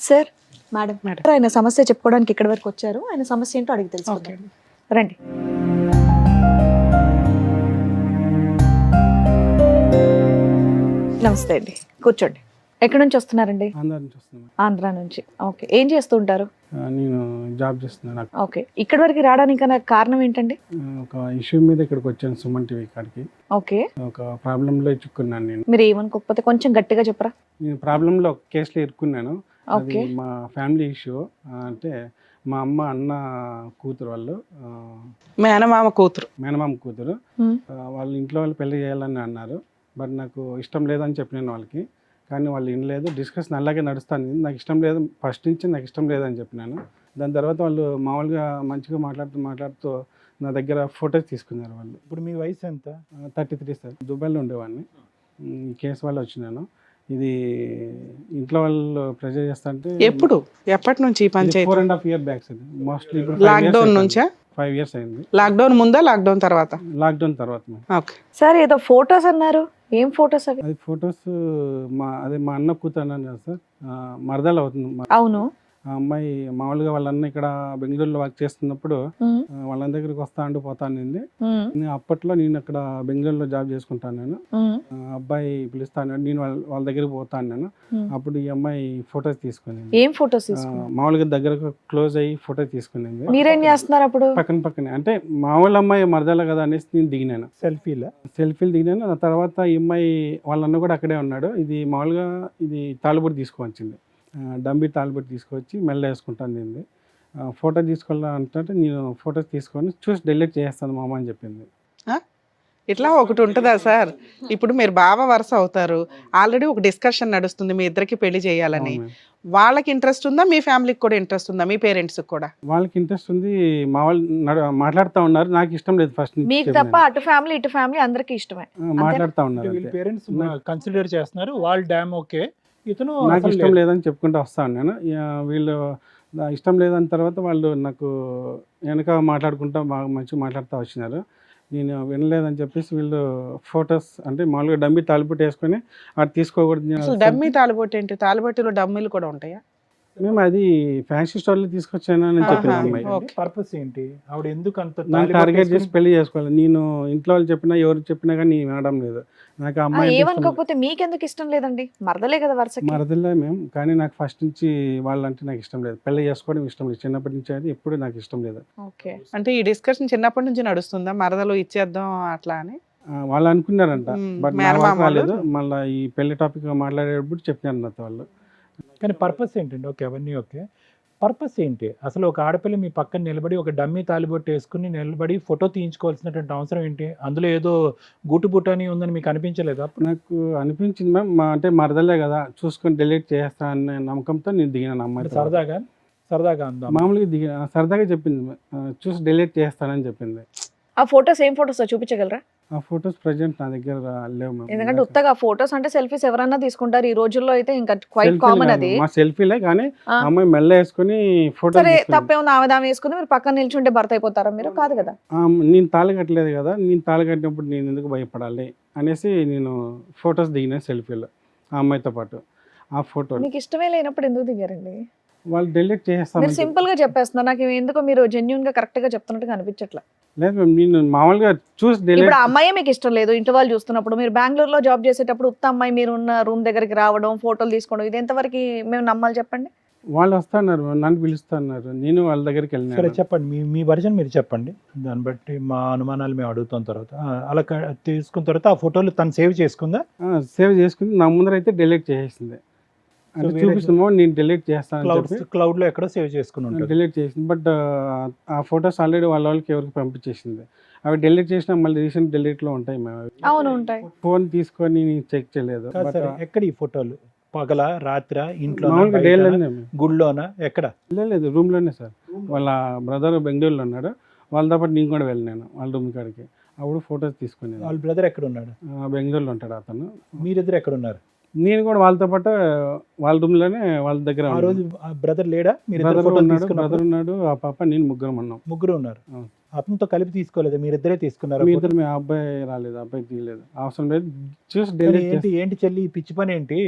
Sir madam madam. ఆయన సమస్య చెప్పుకోవడానికి ఇక్కడి వరకు వచ్చారు. ఆయన సమస్య ఏంటో అడిగి తెలుసుకుందాం. రండి. నమస్తే అండి, కూర్చోండి. ఎక్కడి నుంచి వస్తున్నారండి? ఆంధ్ర నుంచి వస్తున్నాను. ఆంధ్ర నుంచి. ఓకే, ఏం చేస్తూ ఉంటారు? నేను జాబ్ చేస్తున్నాను. ఓకే, ఇక్కడి వరకు రావడానికి నాకు కారణం ఏంటండి? ఒక ఇష్యూ మీద ఇక్కడికి వచ్చాను, సుమన్ టీవీ కాడికి. ఓకే, ఒక ప్రాబ్లంలో చిక్కున్నాను నేను. మీరు ఏమనుకోకపోతే కొంచెం గట్టిగా చెప్పరా? నేను ప్రాబ్లంలో ఒక కేసులో ఇరుక్కున్నాను. అది ఓకే. మా ఫ్యామిలీ ఇష్యూ. అంటే మా అమ్మ అన్న కూతురు వాళ్ళు, మేనమామ కూతురు. మేనమామ కూతురు. హ్మ్. వాళ్ళ ఇంట్లో వాళ్ళు పెళ్లి చేయాలని అన్నారు. బట్ నాకు ఇష్టం లేదని చెప్పినాను వాళ్ళకి. కానీ వాళ్ళు వినలేదు. డిస్కషన్ అలాగే నడుస్తాను. నాకు ఇష్టం లేదు, ఫస్ట్ నుంచి నాకు ఇష్టం లేదని చెప్పినాను. దాని తర్వాత వాళ్ళు మామూలుగా మంచిగా మాట్లాడుతూ నా దగ్గర ఫొటోస్ తీసుకున్నారు వాళ్ళు. ఇప్పుడు మీ వయసు ఎంత? 33 సార్. దుబాయ్లో ఉండేవాడిని. ఈ కేసు వల్ల వచ్చినాను. ఇది ఇంట్లో వాళ్ళు ప్రెజర్ చేస్తా అంటే ఎప్పటి నుంచి ఈ panchayat? 4.5 years back sir. Mostly ఇప్పుడు లాక్డౌన్ నుంచా? 5 years అయింది. లాక్డౌన్ ముందా లాక్డౌన్ తర్వాత? లాక్డౌన్ తర్వాత. ఓకే. సార్ ఏదో ఫోటోస్ అన్నారు, ఏం ఫోటోస్ అవి? అది ఫొటోస్ మా అన్న కూతురు అన్నాను కదా సార్, మరదలు అవుతుంది. అవును. ఆ అమ్మాయి మామూలుగా వాళ్ళ అన్న ఇక్కడ బెంగళూరులో వర్క్ చేస్తున్నప్పుడు ఉమ్, వాళ్ళ దగ్గరికి వస్తా పోతానండి. ఉమ్, నేను అప్పట్లో నేను అక్కడ బెంగళూరులో జాబ్ చేసుకుంటాను. నేను ఉమ్, అబ్బాయి పిలుస్తాను, నేను వాళ్ళ దగ్గరికి పోతాను. నేను ఉమ్. అప్పుడు ఈ అమ్మాయి ఫొటోస్ తీసుకుని ఏం ఫోటోస్ తీసుకున్నారు? మామూలుగా దగ్గరకు క్లోజ్ అయ్యి ఫోటో తీసుకునింది. మీరేం చేస్తున్నారు అప్పుడు? పక్కనే అంటే మామూలు అమ్మాయి మరదల కదా అనేసి నేను దిగినాను. సెల్ఫీలు దిగినాను. ఆ తర్వాత ఈ అమ్మాయి వాళ్ళ అన్న కూడా అక్కడే ఉన్నాడు. ఇది మామూలుగా ఇది తాళిబొట్టు తీసుకువచ్చింది. డంబి తాళిబొట్టు తీసుకొచ్చి మెల్ల వేసుకుంటాను. దీన్ని ఫోటో తీసుకోవాలంటే నేను ఫొటోస్ తీసుకొని చూసి డిలీట్ చేస్తాను మామ అని చెప్పింది. ఇట్లా ఒకటి ఉంటుందా సార్? ఇప్పుడు మీరు బావ వరుస అవుతారు, ఆల్రెడీ ఒక డిస్కషన్ నడుస్తుంది మీ ఇద్దరికి పెళ్లి చేయాలని. అవును. వాళ్ళకి ఇంట్రెస్ట్ ఉందా, మీ ఫ్యామిలీకి కూడా ఇంట్రెస్ట్ ఉందా, మీ పేరెంట్స్ కూడా? వాళ్ళకి ఇంట్రెస్ట్ ఉంది. మా వాళ్ళు మాట్లాడుతూ ఉన్నారు. నాకు ఇష్టం లేదు ఫస్ట్ నుంచి. మీకు తప్ప అటు ఫ్యామిలీ ఇటు ఫ్యామిలీ అందరికి ఇష్టమే. మాట్లాడుతూ ఉన్నారు. వీళ్ళ అంతే. పేరెంట్స్ కన్సిడర్ చేస్తున్నారు, వాళ్ళ డ్యామ్ ఓకే, ఇతను నాకు అసలు ఇష్టం లేదు. లేదని చెప్పుకుంటూ వస్తాను నేను. వీళ్ళు ఇష్టం లేదని తర్వాత వాళ్ళు నాకు వెనక మాట్లాడుకుంటా బాగా మంచిగా మాట్లాడుతూ వచ్చినారు. నేను వినలేదని చెప్పేసి వీళ్ళు ఫొటోస్ అంటే మామూలుగా డమ్మి తాలిబొట్టు వేసుకొని అది తీసుకోకూడదు. అసలు డమ్మీ తాళిబొట్టు ఏంటి? తాళిబొట్టులో డమ్మీలు కూడా ఉంటాయా? మేము అది ఫ్యాన్సీ స్టోర్లో తీసుకొచ్చాను అని చెప్పిన ఆహా. అమ్మాయి. ఓకే. పర్పస్ ఏంటి? ఆవిడ ఎందుకు అంత నాకు తాళిబొట్టు టార్గెట్ చేసి వేసుకుని- పెళ్లి చేసుకోవాలి. నేను ఇంట్లో వాళ్ళు చెప్పినా ఎవరు చెప్పినా కానీ వినడం లేదు. నాకు ఆ అమ్మాయి అంటే ఇష్టం. ఏమనుకోకపోతే మీకెందుకు ఇష్టం లేదండి? మరదలే కదా వరుసకి. మరదలే మేము, కానీ నాకు ఫస్ట్ నుంచి వాళ్ళంటే నాకు ఇష్టం లేదు. పెళ్లి చేసుకోవడం ఇష్టం లేదు. చిన్నప్పటి నుంచి అది ఎప్పుడు నాకు ఇష్టం లేదు. ఓకే. అంటే ఈ డిస్కషన్ చిన్నప్పటి నుంచి నడుస్తుందా, మరదలు ఇచ్చేద్దాం అట్లా అని? వాళ్ళు అనుకున్నారంట. బట్ నా మేనమామ వరకు రాలేదు. వాళ్ళు? మళ్ళీ ఈ పెళ్లి టాపిక్ మాట్లాడేటప్పుడు చెప్పినారు నాతో వాళ్ళు. కానీ పర్పస్ ఏంటండి? ఓకే, అవన్నీ ఓకే. పర్పస్ ఏంటి అసలు? ఒక ఆడపిల్ల మీ పక్కన నిలబడి ఒక డమ్మీ తాలిబొట్టు వేసుకుని నిలబడి ఫోటో తీయించుకోవాల్సినటువంటి అవసరం ఏంటి? అందులో ఏదో గూటు బుటాని ఉందని మీకు అనిపించలేదా? నాకు అనిపించింది మ్యామ్, అంటే మరదలే కదా చూసుకొని డిలీట్ చేస్తా అనే నమ్మకంతో నేను దిగినాను అమ్మాయి. సరదాగా ఉందా? మామూలుగా సరదాగా చెప్పింది. చూసి డిలీట్ చేస్తానని చెప్పింది. ఆ ఫోటోస్ ఏం ఫోటోస్ చూపించగలరా? ఆ ఫొటోస్ ప్రజెంట్ నా దగ్గర లేవు మ్యామ్. ఎందుకంటే ఉత్తగా ఫోటోస్ అంటే సెల్ఫీస్ ఎవరైనా తీసుకుంటారు ఈ రోజుల్లో, అయితే ఇంకా క్వైట్ సెల్ఫీలు కామన్ కాదు, అది. మా సెల్ఫీలే. కానీ ఆ. అమ్మాయి మెల్ల వేసుకొని ఫోటో సరే, తప్పేముంది? ఆమె వేసుకుని మీరు పక్కన నిల్చుంటే భర్త అయిపోతారా మీరు? కాదు కదా. నేను తాళి కట్టలేదు కదా, నేను తాళి కట్టినప్పుడు నేను ఎందుకు భయపడాలి అనేసి నేను ఫొటోస్ దిగిన సెల్ఫీలు ఆ అమ్మాయితో పాటు. ఆ ఫోటో మీకు ఇష్టమే లేనప్పుడు ఎందుకు దిగారండి? వాళ్ళు డిలీట్ చేస్తాను. మీరు సింపుల్ గా చెప్పేస్తున్నారు. నాకు ఎందుకో మీరు జెన్యున్ గా కరెక్ట్ గా చెప్తున్నట్టుగా అనిపించట్లే. లేదు మ్యామ్, నేను మామూలుగా చూసి డిలీట్. ఇప్పుడు ఆ అమ్మాయే మీకు ఇష్టం లేదు, ఇంట్లో వాళ్ళు చూస్తున్నప్పుడు. మీరు బెంగళూరులో జాబ్ చేసేటప్పుడు ఉత్త అమ్మాయి మీరు ఉన్న రూమ్ దగ్గరికి రావడం, ఫోటోలు తీసుకోవడం, ఇది ఎంతవరకు మేము నమ్మాలి చెప్పండి? వాళ్ళు వస్తున్నారు, నన్ను పిలుస్తున్నారు, నేను వాళ్ళ దగ్గరికి సరే వెళ్ళినాను. చెప్పండి, మీ వర్జన్ మీరు చెప్పండి. దాన్ని బట్టి మా అనుమానాలు మేము అడుగుతాం. తర్వాత అలా తీసుకున్న తర్వాత ఆ ఫోటోలు తను సేవ్ చేసుకుందా? సేవ్ చేసుకుని నా ముందర అయితే డిలీట్ చేసేసింది. అంటే వేరే చూపిస్తున్నామో నేను డిలీట్ చేస్తాను క్లౌడ్ లో ఎక్కడో సేవ్ చేసుకుని ఉంటుంది. డిలీట్ చేసింది. బట్ ఆ ఫొటోస్ ఆల్రెడీ వాళ్ళకి ఎవరికి పంపించేసింది. అవి డిలీట్ చేసినా మళ్ళీ రీసెంట్ డిలీట్లో ఉంటాయి మేము. అవును, ఉంటాయి. ఫోన్ తీసుకొని చెక్ చేయలేదు. కాదు బట్ సరే, ఎక్కడ ఈ ఫోటోలు? పగల, రాత్ర, ఇంట్లో, మామూలుగా డేలోనే గుడిలోనా, ఎక్కడ? లేదు, రూమ్లోనే సార్. వాళ్ళ బ్రదర్ బెంగళూరులో ఉన్నాడు. వాళ్ళతో పాటు నేను కూడా వెళ్ళినాను వాళ్ళ రూమ్ కాడికి. అప్పుడు ఫొటోస్ తీసుకుని. వాళ్ళ బ్రదర్ ఎక్కడ ఉన్నాడు? బెంగళూరులో ఉంటాడు అతను. మీరిద్దరు ఎక్కడ ఉన్నారు? నేను కూడా వాళ్ళతో పాటు వాళ్ళ రూమ్లోనే వాళ్ళ దగ్గర ఆ రోజు బ్రదర్ లేడా? మీరు బ్రదర్ ఉన్నాడు, ఆ పాప నేను ముగ్గురం ఉన్నాం. ముగ్గురు ఉన్నారు. అవును. అతనితో కలిపి తీసుకోలేదు, మీరిద్దరే తీసుకున్నారు. మీ ఇద్దరు, మీ అబ్బాయి రాలేదు, అబ్బాయి తీయలేదు. అవసరం లేదు, చూసి డిలీట్ ఏంటి చెల్లి ఈ పిచ్చి పని ఏంటి?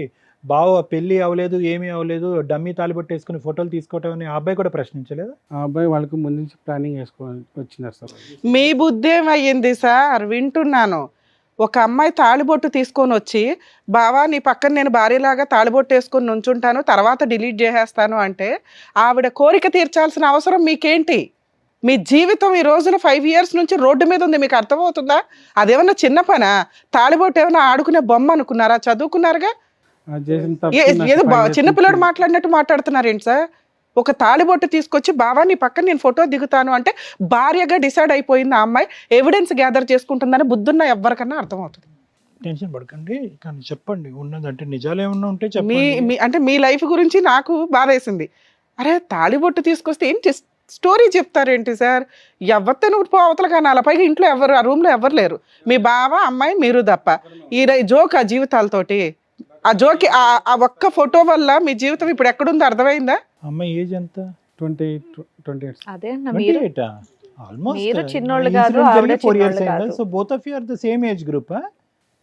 బావ పెళ్లి అవ్వలేదు, ఏమీ అవ్వలేదు, డమ్మీ తాలిబొట్టు వేసుకుని ఫోటోలు తీసుకోవటం అని ఆ అబ్బాయి కూడా ప్రశ్నించలేదు. ఆ అబ్బాయి వాళ్ళకి ముందు నుంచి ప్లానింగ్ వేసుకొని వచ్చినారు సార్. మీ బుద్ధి ఏమయ్యింది సార్? వింటున్నాను. ఒక అమ్మాయి తాళిబొట్టు తీసుకొని వచ్చి, బావా నీ పక్కన నేను భార్యలాగా తాళిబొట్టు వేసుకొని నుంచుంటాను, తర్వాత డిలీట్ చేసేస్తాను అంటే, ఆవిడ కోరిక తీర్చాల్సిన అవసరం మీకేంటి? మీ జీవితం ఈ రోజున 5 years నుంచి రోడ్డు మీద ఉంది, మీకు అర్థమవుతుందా? అదేమన్నా చిన్న పనా? తాళిబొట్టు ఏమన్నా ఆడుకునే బొమ్మ అనుకున్నారా? చదువుకున్నారుగా. అది చేసిన తప్పు ఏదో నాకు 5 years చిన్నపిల్లడు నుంచి- మాట్లాడినట్టు మాట్లాడుతున్నారు ఏంటి సార్? ఒక తాళిబొట్టు తీసుకొచ్చి, బావా నీ పక్కన నేను ఫోటో దిగుతాను అంటే, భార్యగా డిసైడ్ అయిపోయింది ఆ అమ్మాయి, ఎవిడెన్స్ గ్యాదర్ చేసుకుంటుందని బుద్ధున్న ఎవరికన్నా అర్థమవుతుంది. టెన్షన్ పడకండి, కానీ చెప్పండి ఉన్నదంటే నిజాలు ఏమన్నా ఉంటే మీ చెప్పండి. మీ అంటే మీ లైఫ్ గురించి నాకు బాధేసింది. అరే తాళిబొట్టు తీసుకొస్తే ఏంటి స్టోరీ చెప్తారేంటి సార్? ఎవరితో నువ్వు పో అవతల కానాల, పైగా ఇంట్లో ఎవరు, ఆ రూమ్లో ఎవరు లేరు, మీ బావ అమ్మాయి మీరు తప్ప. ఈ జోక్ ఆ జీవితాలతోటి, ఆ జోకి ఆ ఒక్క ఫోటో వల్ల మీ జీవితం ఇప్పుడు ఎక్కడుందో అర్థమైందా? అమ్మాయి ఏజ్ ఎంత? 28 అదే అన్న మీరు 28. ఆల్మోస్ట్ మీరు చిన్నోళ్ళు కాదు, ఆవిడ 4 years చిన్నోళ్ళు అయిందా? కాదు. So both of you are the same age group.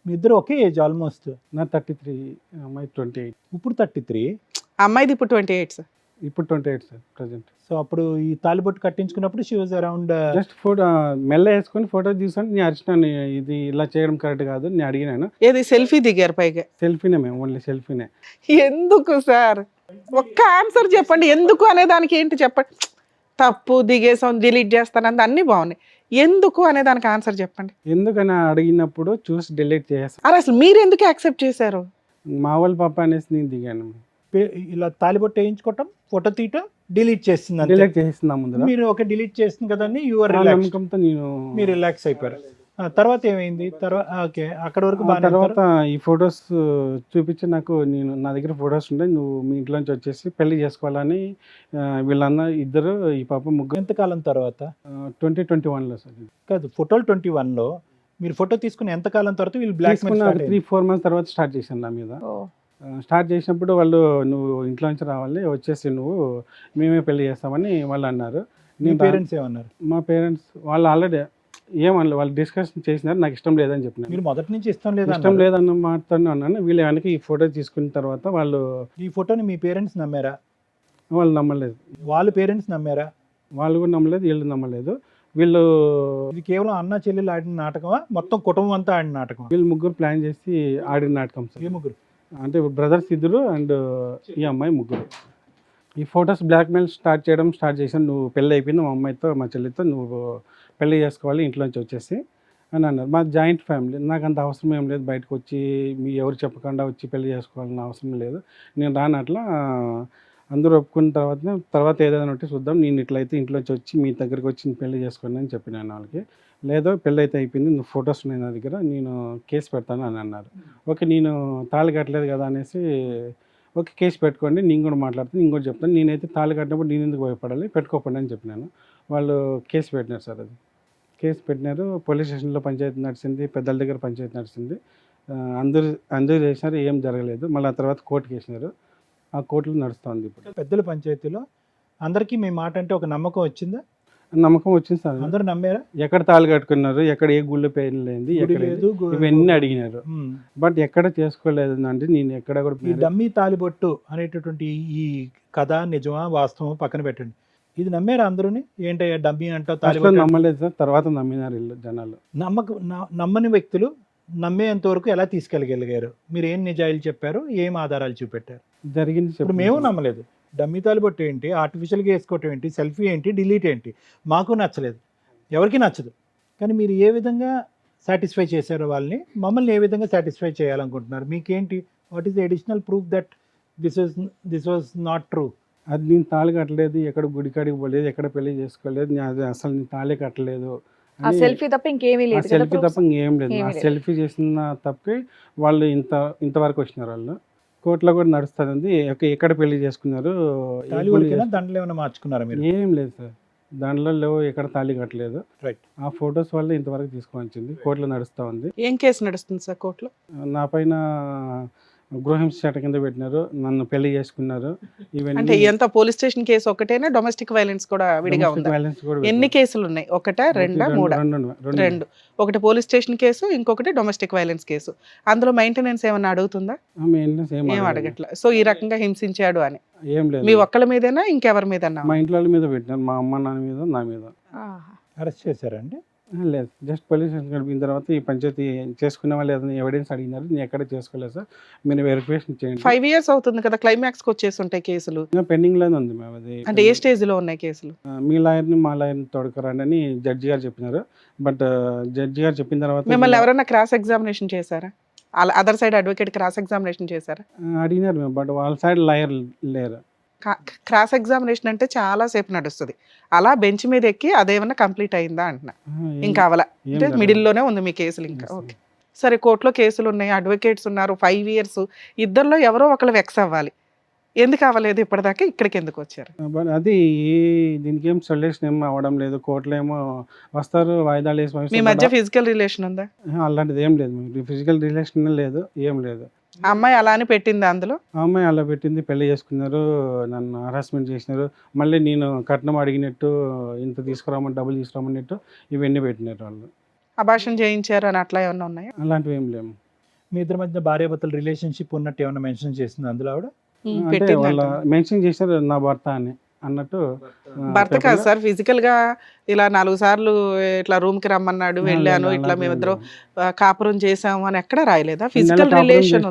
మీ ఇద్దరు ఒకే ఏజ్ ఆల్మోస్ట్. నా 33, అమ్మాయి 28. ఇప్పుడు 33. అమ్మాయిది ఇప్పుడు 28 సార్. ఇప్పుడు 28 సార్ ప్రజెంట్. సో అప్పుడు ఈ తాలిబొట్టు కట్టించుకున్నప్పుడు she was around. Just photo మెల్ల వేసుకొని ఫోటో తీసుకొని నేను అరిచినాను, ఇది ఇలా చేయడం కరెక్ట్ కాదు నేను అడిగినాను. ఏది సెల్ఫీ దిగారు పైగా? సెల్ఫీనే మేము, ఓన్లీ సెల్ఫీనే. ఎందుకు సార్? ఒక్క ఆన్సర్ చెప్పండి, ఎందుకు అనే దానికి ఏంటి చెప్పండి. తప్పు దిగేసాం, డిలీట్ చేస్తానంది అన్నీ బాగున్నాయి, ఎందుకు అనే దానికి ఆన్సర్ చెప్పండి. ఎందుకని అడిగినప్పుడు చూసి డిలీట్ చేస్తాను. అరే అసలు మీరు ఎందుకు యాక్సెప్ట్ చేశారు? మా వాళ్ళ పాప అనేసి నేను దిగాను. ఇలా తాలిబొట్టు వేయించుకోవటం, ఫోటో తీయటం, డిలీట్ చేస్తుంది అంతే. డిలీట్ చేస్తున్నా ముందు మీరు ఒక డిలీట్ చేస్తుంది కదండి, యువర్ నమ్మకంతో నేను. మీరు రిలాక్స్ అయిపోయారు. తర్వాత ఏమైంది? తర్వాత ఓకే, అక్కడ వరకు బాగా. తర్వాత ఈ ఫొటోస్ చూపించి నాకు, నేను నా దగ్గర ఫొటోస్ ఉంటే నువ్వు మీ ఇంట్లోంచి వచ్చేసి పెళ్లి చేసుకోవాలని వీళ్ళన్న ఇద్దరు, ఈ పాప ముగ్గురు. ఎంతకాలం తర్వాత? 2021లో సార్. కాదు, ఫోటోలు 21లో మీరు ఫోటో తీసుకుని ఎంతకాలం తర్వాత వీళ్ళు బ్లాక్ తీసుకున్న 3-4 months తర్వాత స్టార్ట్ చేశాను నా మీద. స్టార్ట్ చేసినప్పుడు వాళ్ళు నువ్వు ఇంట్లో నుంచి రావాలి, వచ్చేసి నువ్వు మేమే పెళ్లి చేస్తామని వాళ్ళు అన్నారు. మీ పేరెంట్స్ ఏమన్నారు? మా పేరెంట్స్ వాళ్ళు ఆల్రెడీ ఏమన్నా వాళ్ళు డిస్కషన్ చేసినారు, నాకు ఇష్టం లేదని చెప్పినారు. మీరు మొదటి నుంచి ఇష్టం లేదా? ఇష్టం లేదన్న మాటతో అన్నాను. వీళ్ళు వెనక ఈ ఫోటో తీసుకున్న తర్వాత వాళ్ళు ఈ ఫోటోని మీ పేరెంట్స్ నమ్మారా? వాళ్ళు నమ్మలేదు. వాళ్ళ పేరెంట్స్ నమ్మారా? వాళ్ళు కూడా నమ్మలేదు, వీళ్ళు నమ్మలేదు. వీళ్ళు ఇది కేవలం అన్న చెల్లెలు ఆడిన నాటకమా, మొత్తం కుటుంబం అంతా ఆడిన నాటకమా? వీళ్ళు ముగ్గురు ప్లాన్ చేసి ఆడిన నాటకం సార్. ఏ ముగ్గురు? అంటే బ్రదర్స్ ఇద్దరు అండ్ ఈ అమ్మాయి ముగ్గురు. ఈ ఫొటోస్ బ్లాక్మెయిల్ స్టార్ట్ చేశాను. నువ్వు పెళ్ళి అయిపోయింది, మా అమ్మాయితో మా చెల్లితో నువ్వు పెళ్లి చేసుకోవాలి ఇంట్లోంచి వచ్చేసి అని అన్నారు. మా జాయింట్ ఫ్యామిలీ, నాకు అంత అవసరం ఏం లేదు, బయటకు వచ్చి మీ ఎవరు చెప్పకుండా వచ్చి పెళ్లి చేసుకోవాలని అవసరం లేదు, నేను రానట్లా. అందరూ ఒప్పుకున్న తర్వాత ఏదైనా ఉంటే చూద్దాం, నేను ఇట్లయితే ఇంట్లోంచి వచ్చి మీ దగ్గరికి వచ్చి పెళ్లి చేసుకోండి అని చెప్పినాను వాళ్ళకి. లేదో పెళ్ళి అయితే అయిపోయింది, నువ్వు ఫొటోస్ ఉన్నాయి నా దగ్గర, నేను కేసు పెడతాను అని అన్నారు. ఓకే, నేను తాళి కట్టలేదు కదా అనేసి, ఓకే కేసు పెట్టుకోండి, నేను కూడా మాట్లాడుతాను, నేను కూడా చెప్తాను, నేనైతే తాళి కట్టినప్పుడు నేను ఎందుకు భయపడాలి, పెట్టుకోకండి అని చెప్పినాను. వాళ్ళు కేసు పెట్టినారు సార్. అది కేసు పెట్టినారు, పోలీస్ స్టేషన్లో పంచాయతీ నడిచింది, పెద్దల దగ్గర పంచాయతీ నడిచింది, అందరూ చేసినారు, ఏం జరగలేదు. మళ్ళీ ఆ తర్వాత కోర్టుకి వేసినారు, ఆ కోర్టులో నడుస్తుంది ఇప్పుడు. పెద్దల పంచాయతీలో అందరికీ మీ మాట అంటే ఒక నమ్మకం వచ్చిందా? నమ్మకం వచ్చింది సార్. అందరూ నమ్మారా? ఎక్కడ తాళి కట్టుకున్నారు, ఎక్కడ ఏ గుళ్ళు పేర్లేదు, గుడి లేదు, ఇవన్నీ అడిగినారు. బట్ ఎక్కడ చేసుకోలేదు అంటే నేను ఎక్కడ ఈ కూడా డమ్మీ తాలిబొట్టు అనేటటువంటి ఈ కథ నిజమా వాస్తవం పక్కన పెట్టండి, ఇది నమ్మారా అందరూని? ఏంటయ్యా డమ్మీ అంటావు, ఫస్ట్లో తాలిబొట్టు నమ్మలేదు సార్, తర్వాత నమ్మినారు వీళ్ళు జనాలు. నమ్మని వ్యక్తులు నమ్మేంత వరకు ఎలా తీసుకెళ్ళగలిగారు? మీరు ఏం నిజాయిలు చెప్పారు, ఏం ఆధారాలు చూపెట్టారు? జరిగింది ఇప్పుడు చెప్పండి. మేము నమ్మలేదు. డమ్మీ తాలిబొట్టు ఏంటి, ఆర్టిఫిషియల్గా వేసుకోవటం ఏంటి, సెల్ఫీ ఏంటి, డిలీట్ ఏంటి, మాకు నచ్చలేదు, ఎవరికి నచ్చదు. కానీ మీరు ఏ విధంగా సాటిస్ఫై చేశారో వాళ్ళని, మమ్మల్ని ఏ విధంగా సాటిస్ఫై చేయాలనుకుంటున్నారు? మీకేంటి, what is the additional proof that this was not true? అది నేను తాళి కట్టలేదు, ఎక్కడ గుడికాడికి పోలేదు, ఎక్కడ పెళ్లి చేసుకోలేదు, అది అసలు నేను తాళి కట్టలేదు. ఆ సెల్ఫీ తప్ప ఇంకేమీ లేదు కదా సెల్ఫీ proofs? తప్ప ఇంకేం లేదు. ఏమీ ఆ లేదు. సెల్ఫీ చేసిన తప్పకి వాళ్ళు ఇంతవరకు వచ్చినారు. వాళ్ళు కోర్టులో కూడా నడుస్తుంది, ఎక్కడ పెళ్లి చేసుకున్నారు, తాలిబొట్టుకైనా దండలు ఏమైనా మార్చుకున్నారా మీరు? ఏం లేదు సార్, దాంట్లో లేవు, ఎక్కడ తాళి కట్టలేదు. రైట్. ఆ ఫొటోస్ వల్ల ఇంతవరకు తీసుకొని వచ్చింది, కోర్టులో నడుస్తూ ఉంది. ఏం కేసు నడుస్తుంది సార్ కోర్టులో? నా పైన గృహహింస చట్టం కింద పెట్టినారు, నన్ను పెళ్లి చేసుకున్నారు. అంటే ఎంత పోలీస్ స్టేషన్ కేసు ఒకటేనా, డొమెస్టిక్ వైలెన్స్ కూడా విడిగా ఉందా? వైలెన్స్ కూడా ఎన్ని కేసులు ఉన్నాయి? ఒకటా, రెండా, మూడా? రెండు. రెండు. ఒకటి పోలీస్ స్టేషన్ కేసు, ఇంకొకటి డొమెస్టిక్ వైలెన్స్ కేసు. అందులో మెయింటెనెన్స్ ఏమన్నా అడుగుతుందా? ఏం అడగట్లా. సో ఈ రకంగా హింసించాడు అని ఏం లేదు. మీ ఒక్కళ్ళ మీదేనా, ఇంకెవరి మీదన్నా? మా ఇంట్లో వాళ్ళ మీద పెట్టినారు, మా అమ్మ నాన్న మీద, నా మీద. అరెస్ట్ చేశారండి? లేదు, జస్ట్ పోలీస్ స్టేషన్ గడిపిన తర్వాత ఈ పంచాయతీ చేసుకునే వాళ్ళు ఏదైనా ఎవిడెన్స్ అడిగినారు, నేను ఎక్కడ చేసుకోలేదు సార్, మీరు వెరిఫికేషన్ చేయండి. 5 years అవుతుంది కదా, క్లైమాక్స్కి వచ్చేసి ఉంటాయి కేసులు. ఇంకా పెండింగ్లోనే ఉంది మేము అది. అంటే ఏ స్టేజ్ లో ఉన్నాయి కేసులు? మీ లాయర్ని మా లాయర్ని తోడుకురండి అని జడ్జి గారు చెప్పినారు. బట్ జడ్జి గారు చెప్పిన తర్వాత మిమ్మల్ని ఎవరైనా క్రాస్ ఎగ్జామినేషన్ చేశారా? Other side advocate cross examination చేశారా? అడిగినారు మేము, బట్ వాళ్ళ సైడ్ లాయర్ లేరు. క్రాస్ ఎగ్జామినేషన్ అంటే చాలా సేపు నడుస్తుంది. అలా బెంచ్ మీద ఎక్కి అదేమన్నా కంప్లీట్ అయిందా అంటున్నా. ఇంకా అవలా అంటే మిడిల్లోనే ఉంది మీ కేసులు ఇంకా. ఓకే సరే, కోర్టులో కేసులు ఉన్నాయి, అడ్వకేట్స్ ఉన్నారు, 5 years. ఇద్దరిలో ఎవరో ఒకళ్ళు వెక్స్ అవ్వాలి. ఎందుకు అవ్వలేదు ఇప్పటిదాకా? ఇక్కడికి ఎందుకు వచ్చారు? బట్ అది దీనికి ఏం సొల్యూషన్ ఏం అవ్వడం లేదు. కోర్టులో ఏమో వస్తారు, వాయిదాలు వేసి మీ మధ్య ఫిజికల్ రిలేషన్ ఉందా? అలాంటిది ఏం లేదు, ఫిజికల్ రిలేషన్ లేదు, ఏం లేదు. ఆ అమ్మాయి అలానే పెట్టింది అందులో? ఆ అమ్మాయి అలా పెట్టింది, పెళ్లి చేసుకున్నారు, నన్ను హరాస్మెంట్ చేసినారు, మళ్ళీ నేను కట్నం అడిగినట్టు, ఇంత తీసుకురామని, డబ్బులు తీసుకురామన్నట్టు ఇవన్నీ పెట్టినారు వాళ్ళు. అభాషణ చేయించారు అని అట్లా ఏమన్నా ఉన్నాయా? అలాంటివి ఏం లేవు. మీ ఇద్దరి మధ్య భార్యాభర్తల రిలేషన్షిప్ ఉన్నట్టు ఏమైనా మెన్షన్ చేసింది అందులో ఆవిడ? అంటే పెట్టింది వాళ్ళ అంటారు. మెన్షన్ చేశారు నా భర్త అని అన్నట్టు. భర్త కాదు సార్, ఫిజికల్ గా ఇలా 4 సార్లు ఇట్లా రూమ్ కి రమ్మన్నాడు, వెళ్ళాను, ఇట్లా మేమిద్దరం కాపురం చేసాము అని ఎక్కడ రాయలేదా? ఫిజికల్ రిలేషన్,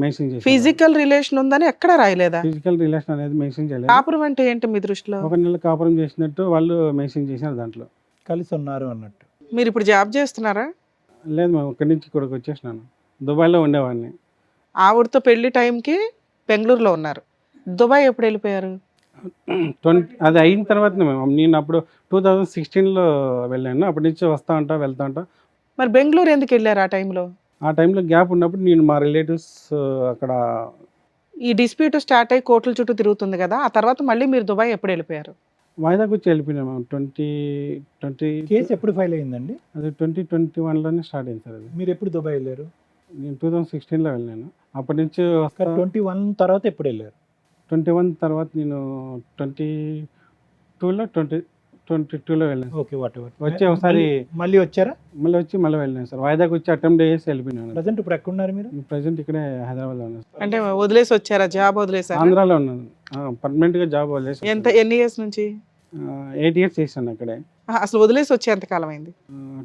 మెన్షన్ చేశారు. ఫిజికల్ రిలేషన్ ఉందని ఎక్కడ రాయలేదా? ఫిజికల్ రిలేషన్ అనేది మెన్షన్ చేయలేదు. కాపురం అంటే ఏంటి మీ దృష్టిలో? ఒక నెల కాపురం చేసినట్టు వాళ్ళు మెన్షన్ చేశారు దాంట్లో. కలిసి ఉన్నారు అన్నట్టు. మీరు ఇప్పుడు జాబ్ చేస్తున్నారా? లేదు, మేము ఇక్కడి నుంచి ఇక్కడికి వచ్చేసినాను. దుబాయ్లో ఉండేవాడిని. ఆవిడతో పెళ్లి టైంకి బెంగళూరులో ఉన్నారు. దుబాయ్ ఎప్పుడు వెళ్ళిపోయారు? అది అయిన తర్వాత నేను అప్పుడు 2016లో వెళ్ళాను. అప్పటి నుంచి వెళ్తా ఉంటా. మరి బెంగళూరు ఎందుకు వెళ్ళారు ఆ టైంలో? ఆ టైంలో గ్యాప్ ఉన్నప్పుడు నేను మా రిలేటివ్స్ అక్కడ. ఈ డిస్ప్యూట్ స్టార్ట్ అయ్యి కోర్టుల చుట్టూ తిరుగుతుంది కదా, ఆ తర్వాత మళ్ళీ మీరు దుబాయ్ ఎప్పుడు వెళ్ళిపోయారు? వాయిదాకి వచ్చి వెళ్ళిపోయినాము. 2020 కేసు ఎప్పుడు ఫైల్ అయిందండి? అది 2021లోనే స్టార్ట్ అయింది సార్. అది మీరు ఎప్పుడు దుబాయ్ వెళ్ళారు? నేను 2016లో వెళ్ళాను. అప్పటి నుంచి 21 తర్వాత ఎప్పుడు వెళ్ళారు? 21 తర్వాత నేను 22లో వెళ్ళాను. Okay, what ever. వచ్చి ఒకసారి మళ్ళీ వచ్చారా? మళ్ళీ వెళ్ళాను సార్. వాయిదాకి వచ్చి అటెంప్ట్ చేసి వెళ్ళిపోయినాను. ప్రజెంట్ ఇప్పుడు ఎక్కడ ఉన్నారు మీరు? ప్రజెంట్ ఇక్కడే హైదరాబాద్లో ఉన్నాను. అంటే వదిలేసి వచ్చారా? జాబ్ వదిలేసారా? ఆంధ్రాలో ఉన్నాను. పర్మనెంట్గా జాబ్ వదిలేసి. ఎన్ని ఇయర్స్ నుంచి? 8 years చేశాను అక్కడే. అసలు వదిలేసి వచ్చే ఎంత కాలం అయింది?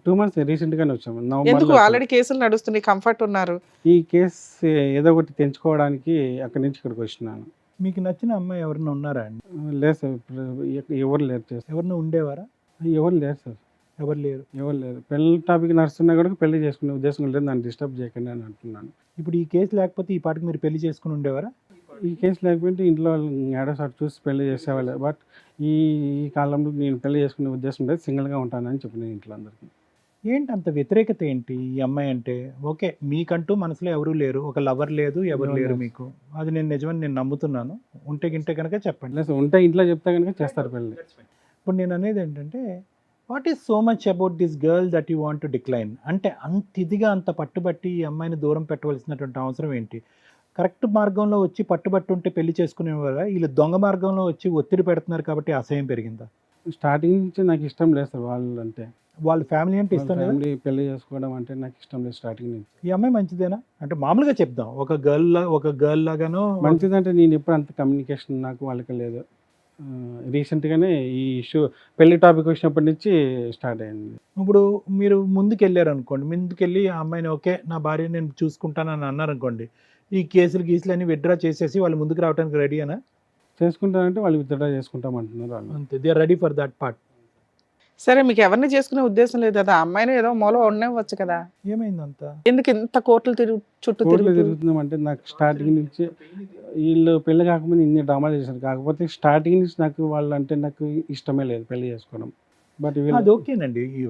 2 months రీసెంట్గానే వచ్చాము. ఎందుకు? నవంబర్లో ఆల్రెడీ కేసులు నడుస్తున్నాయి, కంఫర్ట్ ఉన్నారు. ఈ కేసు ఏదో ఒకటి తెంచుకోవడానికి అక్కడి నుంచి ఇక్కడికి వచ్చినాను. మీకు నచ్చిన అమ్మాయి ఎవరైనా ఉన్నారా అండి? లేదు సార్, ఇప్పుడు ఎవరు లేరు చేస్తారు. ఎవరైనా ఉండేవారా? ఎవరు లేరు సార్, ఎవరు లేరు. పెళ్లి టాపిక్ నడుస్తున్నా కూడా పెళ్లి చేసుకునే ఉద్దేశం లేదు, నన్ను డిస్టర్బ్ చేయకండి అని అంటున్నాను. ఇప్పుడు ఈ కేసు లేకపోతే ఈ పాటికి మీరు పెళ్లి చేసుకుని ఉండేవారా? ఈ కేసు లేకపోతే ఇంట్లో వాళ్ళు ఏడో సార్ చూసి పెళ్లి చేసేవాళ్ళు. బట్ ఈ కాలంలో నేను పెళ్లి చేసుకునే ఉద్దేశం లేదు, సింగిల్గా ఉంటానని చెప్పిన ఇంట్లో అందరికీ. ఏంటి అంత వ్యతిరేకత ఏంటి ఈ అమ్మాయి అంటే? ఓకే, మీకంటూ మనసులో ఎవరూ లేరు, ఒక లవర్ లేదు, ఎవరు లేరు మీకు, అది నేను నిజమని నేను నమ్ముతున్నాను. ఉంటే కనుక చెప్పండి. లేదు, ఉంటే ఇంట్లో చెప్తే కనుక చేస్తారు పెళ్లి. ఇప్పుడు నేను అనేది ఏంటంటే, what is so much about this girl that you want to decline? అంటే అంత ఇదిగా, అంత పట్టుబట్టి ఈ అమ్మాయిని దూరం పెట్టవలసినటువంటి అవసరం ఏంటి? కరెక్ట్ మార్గంలో వచ్చి పట్టుబట్టి ఉంటే పెళ్లి చేసుకునేవారా? వీళ్ళు దొంగ మార్గంలో వచ్చి ఒత్తిడి పెడుతున్నారు కాబట్టి అసహ్యం పెరిగిందా? స్టార్టింగ్ నుంచి నాకు ఇష్టం లేదు సార్ వాళ్ళు అంటే. వాళ్ళ ఫ్యామిలీ అంటే ఇష్టం లేదా? ఫ్యామిలీ పెళ్లి చేసుకోవడం అంటే నాకు ఇష్టం లేదు స్టార్టింగ్ నుంచి. ఈ అమ్మాయి మంచిదేనా అంటే మామూలుగా చెప్దాం, ఒక గర్ల్ లాగానో? మంచిదంటే నేను ఎప్పుడు అంత కమ్యూనికేషన్ నాకు వాళ్ళకి లేదు. రీసెంట్గానే ఈ ఇష్యూ పెళ్లి టాపిక్ వచ్చినప్పటి నుంచి స్టార్ట్ అయింది. ఇప్పుడు మీరు ముందుకెళ్ళారు అనుకోండి, ముందుకెళ్ళి ఆ అమ్మాయిని ఓకే నా భార్య నేను చూసుకుంటానని అన్నారు అనుకోండి, ఈ కేసులు అన్ని విత్డ్రా చేసేసి వాళ్ళు ముందుకు రావడానికి రెడీ అనా? చేసుకుంటానంటే వాళ్ళు విత్డ్రా చేసుకుంటామంటున్నారు వాళ్ళు. అంతే, they are ready for that part. సరే, మీకు ఎవరిని చేసుకునే ఉద్దేశం లేదు కదా, అమ్మాయిని ఏదో మూల ఉండవచ్చు కదా, ఏమైందంత? ఎందుకు ఇంత కోర్టులు చుట్టూ తిరుగుతున్నాం అంటే నాకు స్టార్టింగ్ నుంచి వీళ్ళు పెళ్లి కాకముందు ఇన్ని డ్రామాలు చేశారు. కాకపోతే స్టార్టింగ్ నుంచి నాకు వాళ్ళు అంటే నాకు ఇష్టమే లేదు పెళ్లి చేసుకోవడం. బట్ అది ఓకేనండి, ఈ